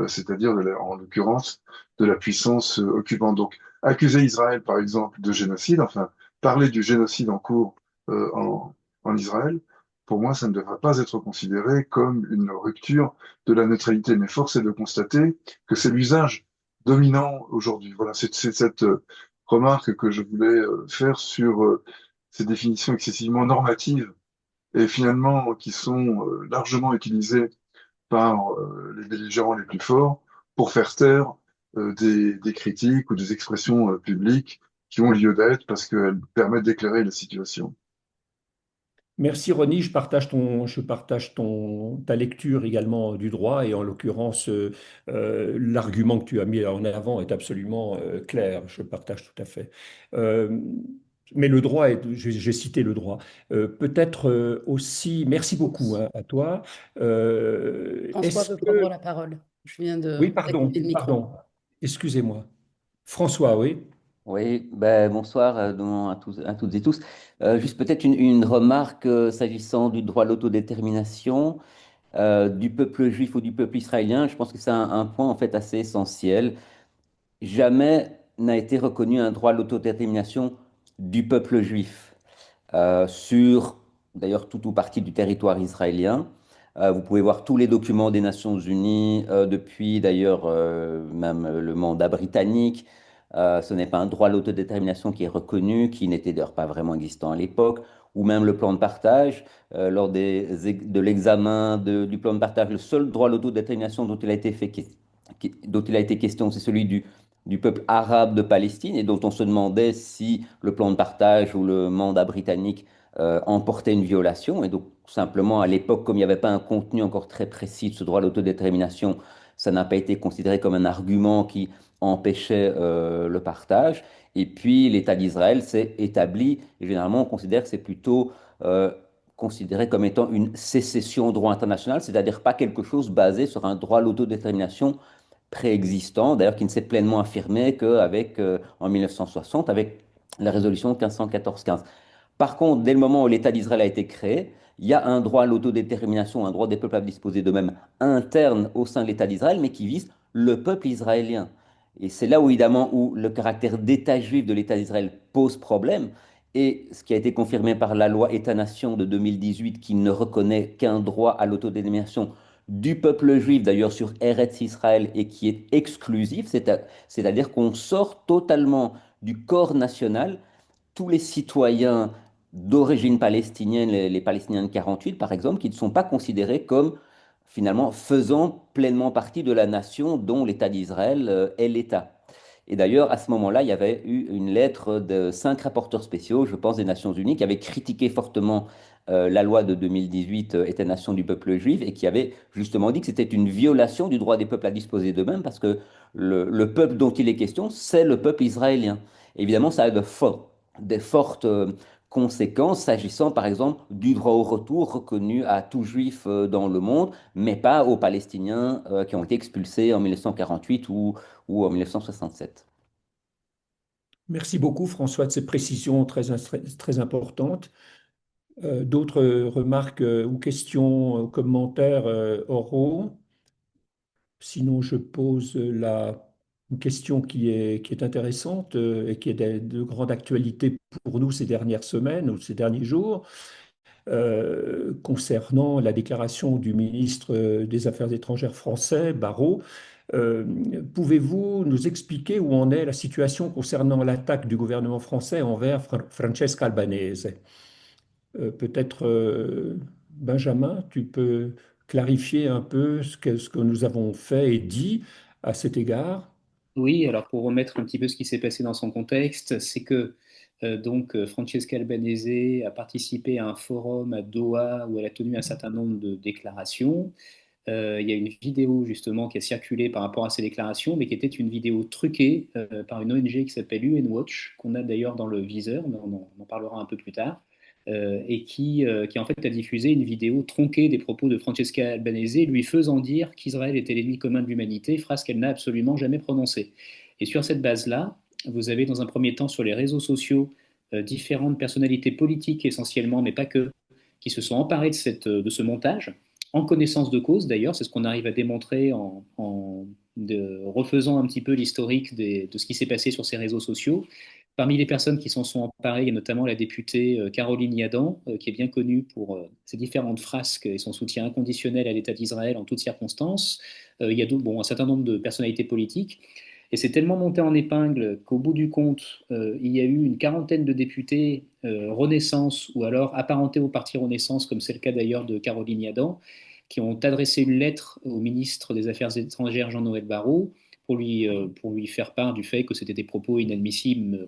[SPEAKER 5] c'est-à-dire en l'occurrence de la puissance occupante. Donc, accuser Israël, par exemple, de génocide, enfin, parler du génocide en cours en Israël, pour moi, ça ne devrait pas être considéré comme une rupture de la neutralité. Mais force est de constater que c'est l'usage dominant aujourd'hui. Voilà, c'est cette remarque que je voulais faire sur ces définitions excessivement normatives et finalement qui sont largement utilisés par les belligérants les plus forts pour faire taire des critiques ou des expressions publiques qui ont lieu d'être parce qu'elles permettent d'éclairer la situation.
[SPEAKER 1] Merci Ronnie, je partage ta lecture également du droit et en l'occurrence, l'argument que tu as mis en avant est absolument clair, je partage tout à fait. Euh, mais le droit, j'ai cité le droit. Peut-être aussi, merci beaucoup hein, à toi.
[SPEAKER 4] François
[SPEAKER 1] Est-ce
[SPEAKER 4] veut
[SPEAKER 1] que,
[SPEAKER 4] prendre la parole. Je viens
[SPEAKER 1] oui,
[SPEAKER 4] d'activer le micro.
[SPEAKER 1] pardon, excusez-moi. François, oui.
[SPEAKER 6] Oui, ben, bonsoir à toutes et tous. Juste peut-être une remarque s'agissant du droit à l'autodétermination du peuple juif ou du peuple israélien. Je pense que c'est un point en fait assez essentiel. Jamais n'a été reconnu un droit à l'autodétermination du peuple juif sur d'ailleurs tout ou partie du territoire israélien. Vous pouvez voir tous les documents des Nations Unies, depuis d'ailleurs même le mandat britannique. Ce n'est pas un droit à l'autodétermination qui est reconnu, qui n'était d'ailleurs pas vraiment existant à l'époque, ou même le plan de partage. Lors de l'examen du plan de partage, le seul droit à l'autodétermination dont il a été dont il a été question, c'est celui du peuple arabe de Palestine et dont on se demandait si le plan de partage ou le mandat britannique emportait une violation. Et donc, simplement, à l'époque, comme il n'y avait pas un contenu encore très précis de ce droit à l'autodétermination, ça n'a pas été considéré comme un argument qui empêchait le partage. Et puis, l'État d'Israël s'est établi, et généralement, on considère que c'est plutôt considéré comme étant une sécession au droit international, c'est-à-dire pas quelque chose basé sur un droit à l'autodétermination préexistant, d'ailleurs qui ne s'est pleinement affirmé qu'avec, en 1960, avec la résolution 1514-15. Par contre, dès le moment où l'État d'Israël a été créé, il y a un droit à l'autodétermination, un droit des peuples à disposer d'eux-mêmes interne au sein de l'État d'Israël, mais qui vise le peuple israélien. Et c'est là où, évidemment, où le caractère d'État juif de l'État d'Israël pose problème. Et ce qui a été confirmé par la loi État-nation de 2018, qui ne reconnaît qu'un droit à l'autodétermination du peuple juif, d'ailleurs sur Eretz Israël, et qui est exclusif, c'est-à-dire qu'on sort totalement du corps national tous les citoyens d'origine palestinienne, les Palestiniens de 48 par exemple, qui ne sont pas considérés comme finalement faisant pleinement partie de la nation dont l'État d'Israël est l'État. Et d'ailleurs, à ce moment-là, il y avait eu une lettre de 5 rapporteurs spéciaux, je pense, des Nations Unies, qui avaient critiqué fortement la loi de 2018, État-nation du peuple juif, et qui avaient justement dit que c'était une violation du droit des peuples à disposer d'eux-mêmes, parce que le peuple dont il est question, c'est le peuple israélien. Évidemment, ça a des fortes conséquences s'agissant, par exemple, du droit au retour reconnu à tout juif dans le monde, mais pas aux Palestiniens qui ont été expulsés en 1948 ou en 1967.
[SPEAKER 1] Merci beaucoup, François, de ces précisions très importantes. D'autres remarques ou questions, commentaires oraux? Sinon, je pose une question qui est intéressante et qui est de grande actualité pour nous ces dernières semaines ou ces derniers jours, concernant la déclaration du ministre des Affaires étrangères français, Barrot. Euh, Pouvez-vous nous expliquer où en est la situation concernant l'attaque du gouvernement français envers Francesca Albanese? Peut-être, Benjamin, tu peux clarifier un peu ce que nous avons fait et dit à cet égard?
[SPEAKER 3] Oui, alors pour remettre un petit peu ce qui s'est passé dans son contexte, c'est que Francesca Albanese a participé à un forum à Doha où elle a tenu un certain nombre de déclarations. Il y a une vidéo justement qui a circulé par rapport à ces déclarations, mais qui était une vidéo truquée par une ONG qui s'appelle UN Watch, qu'on a d'ailleurs dans le viseur, mais on en parlera un peu plus tard, et qui en fait a diffusé une vidéo tronquée des propos de Francesca Albanese, lui faisant dire qu'Israël était l'ennemi commun de l'humanité, phrase qu'elle n'a absolument jamais prononcée. Et sur cette base-là, vous avez dans un premier temps sur les réseaux sociaux différentes personnalités politiques essentiellement, mais pas que, qui se sont emparées de ce montage en connaissance de cause d'ailleurs, c'est ce qu'on arrive à démontrer en refaisant un petit peu l'historique de ce qui s'est passé sur ces réseaux sociaux. Parmi les personnes qui s'en sont emparées, il y a notamment la députée Caroline Yadan, qui est bien connue pour ses différentes frasques et son soutien inconditionnel à l'État d'Israël en toutes circonstances. Il y a un certain nombre de personnalités politiques. Et c'est tellement monté en épingle qu'au bout du compte, il y a eu une quarantaine de députés Renaissance ou alors apparentés au parti Renaissance, comme c'est le cas d'ailleurs de Caroline Yadan, qui ont adressé une lettre au ministre des Affaires étrangères Jean-Noël Barrot pour lui faire part du fait que c'était des propos inadmissibles,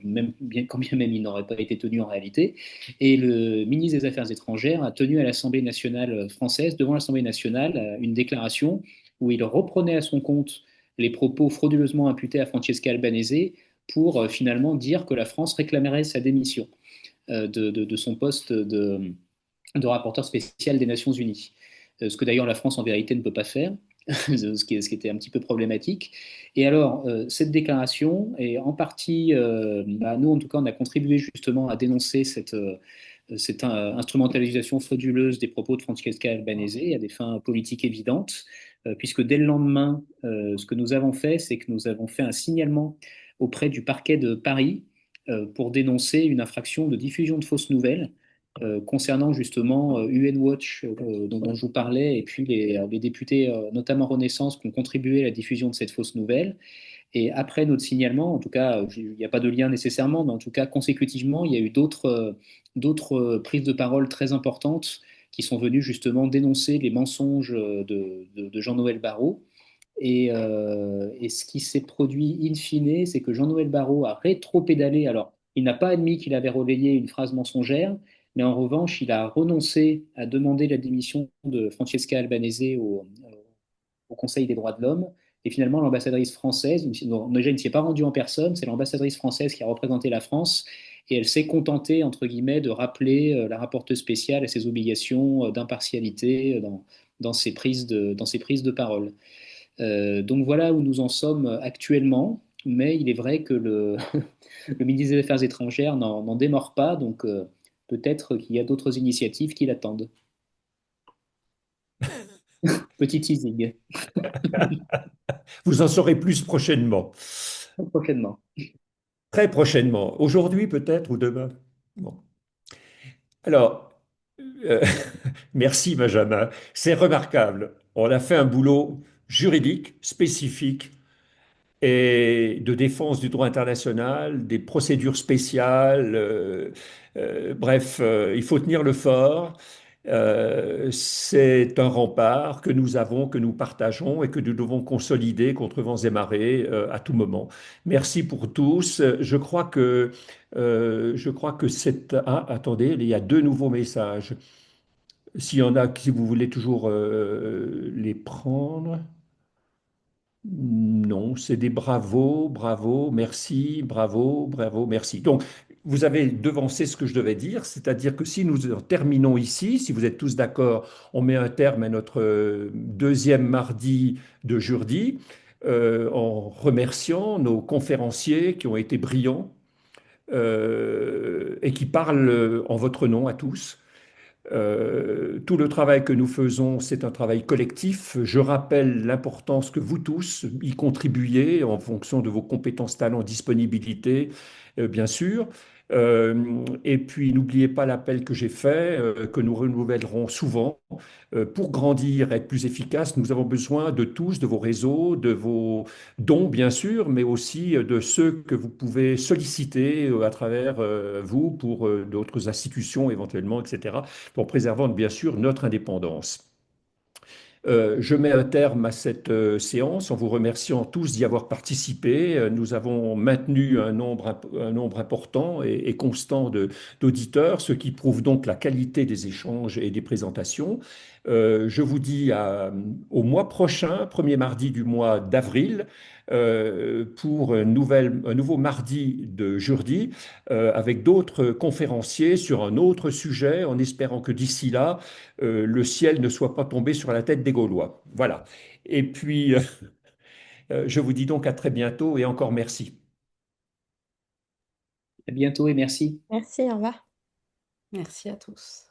[SPEAKER 3] quand bien même ils n'auraient pas été tenus en réalité. Et le ministre des Affaires étrangères a tenu à l'Assemblée nationale française, devant l'Assemblée nationale, une déclaration où il reprenait à son compte les propos frauduleusement imputés à Francesca Albanese pour finalement dire que la France réclamerait sa démission de son poste de rapporteur spécial des Nations Unies. Ce que d'ailleurs la France en vérité ne peut pas faire, ce qui était un petit peu problématique. Et alors, cette déclaration est en partie, nous en tout cas, on a contribué justement à dénoncer cette instrumentalisation frauduleuse des propos de Francesca Albanese à des fins politiques évidentes, puisque dès le lendemain, ce que nous avons fait, c'est que nous avons fait un signalement auprès du parquet de Paris pour dénoncer une infraction de diffusion de fausses nouvelles concernant justement UN Watch dont je vous parlais, et puis les députés, notamment Renaissance, qui ont contribué à la diffusion de cette fausse nouvelle. Et après notre signalement, en tout cas, il n'y a pas de lien nécessairement, mais en tout cas, consécutivement, il y a eu d'autres prises de parole très importantes qui sont venues justement dénoncer les mensonges de Jean-Noël Barrot. Et ce qui s'est produit in fine, c'est que Jean-Noël Barrot a rétro-pédalé. Alors, il n'a pas admis qu'il avait relayé une phrase mensongère, mais en revanche, il a renoncé à demander la démission de Francesca Albanese au Conseil des droits de l'homme. Et finalement, l'ambassadrice française, déjà, il ne s'y est pas rendue en personne, c'est l'ambassadrice française qui a représenté la France, et elle s'est contentée, entre guillemets, de rappeler la rapporteuse spéciale à ses obligations d'impartialité dans ses prises de parole. Donc voilà où nous en sommes actuellement, mais il est vrai que le ministre des Affaires étrangères n'en démord pas, donc peut-être qu'il y a d'autres initiatives qui l'attendent. Petit teasing,
[SPEAKER 1] Vous en saurez plus prochainement.
[SPEAKER 3] prochainement.
[SPEAKER 1] Très prochainement. Aujourd'hui peut-être ou demain. Bon. Alors, euh, merci Benjamin. C'est remarquable. On a fait un boulot juridique spécifique et de défense du droit international, des procédures spéciales. Bref, il faut tenir le fort. C'est un rempart que nous avons, que nous partageons et que nous devons consolider contre vents et marées à tout moment. Merci pour tous. Je crois que c'est... Ah, attendez, il y a deux nouveaux messages. S'il y en a, si vous voulez toujours les prendre. Non, c'est des bravo, bravo, merci, bravo, bravo, merci. Donc, vous avez devancé ce que je devais dire, c'est-à-dire que si nous terminons ici, si vous êtes tous d'accord, on met un terme à notre deuxième mardi de Jourdi, en remerciant nos conférenciers qui ont été brillants et qui parlent en votre nom à tous. Tout le travail que nous faisons, c'est un travail collectif. Je rappelle l'importance que vous tous y contribuez en fonction de vos compétences, talents, disponibilités, bien sûr. Et puis, n'oubliez pas l'appel que j'ai fait, que nous renouvellerons souvent. Pour grandir, être plus efficace, nous avons besoin de tous, de vos réseaux, de vos dons, bien sûr, mais aussi de ceux que vous pouvez solliciter à travers vous pour d'autres institutions éventuellement, etc., pour préservant bien sûr notre indépendance. Je mets un terme à cette séance en vous remerciant tous d'y avoir participé. Nous avons maintenu un nombre important et constant d'auditeurs, ce qui prouve donc la qualité des échanges et des présentations. Je vous dis au mois prochain, premier mardi du mois d'avril, pour un nouveau mardi de jeudi, avec d'autres conférenciers sur un autre sujet, en espérant que d'ici là, le ciel ne soit pas tombé sur la tête des Gaulois. Voilà. Et puis, je vous dis donc à très bientôt et encore merci.
[SPEAKER 3] À bientôt et merci.
[SPEAKER 2] Merci, au revoir.
[SPEAKER 4] Merci à tous.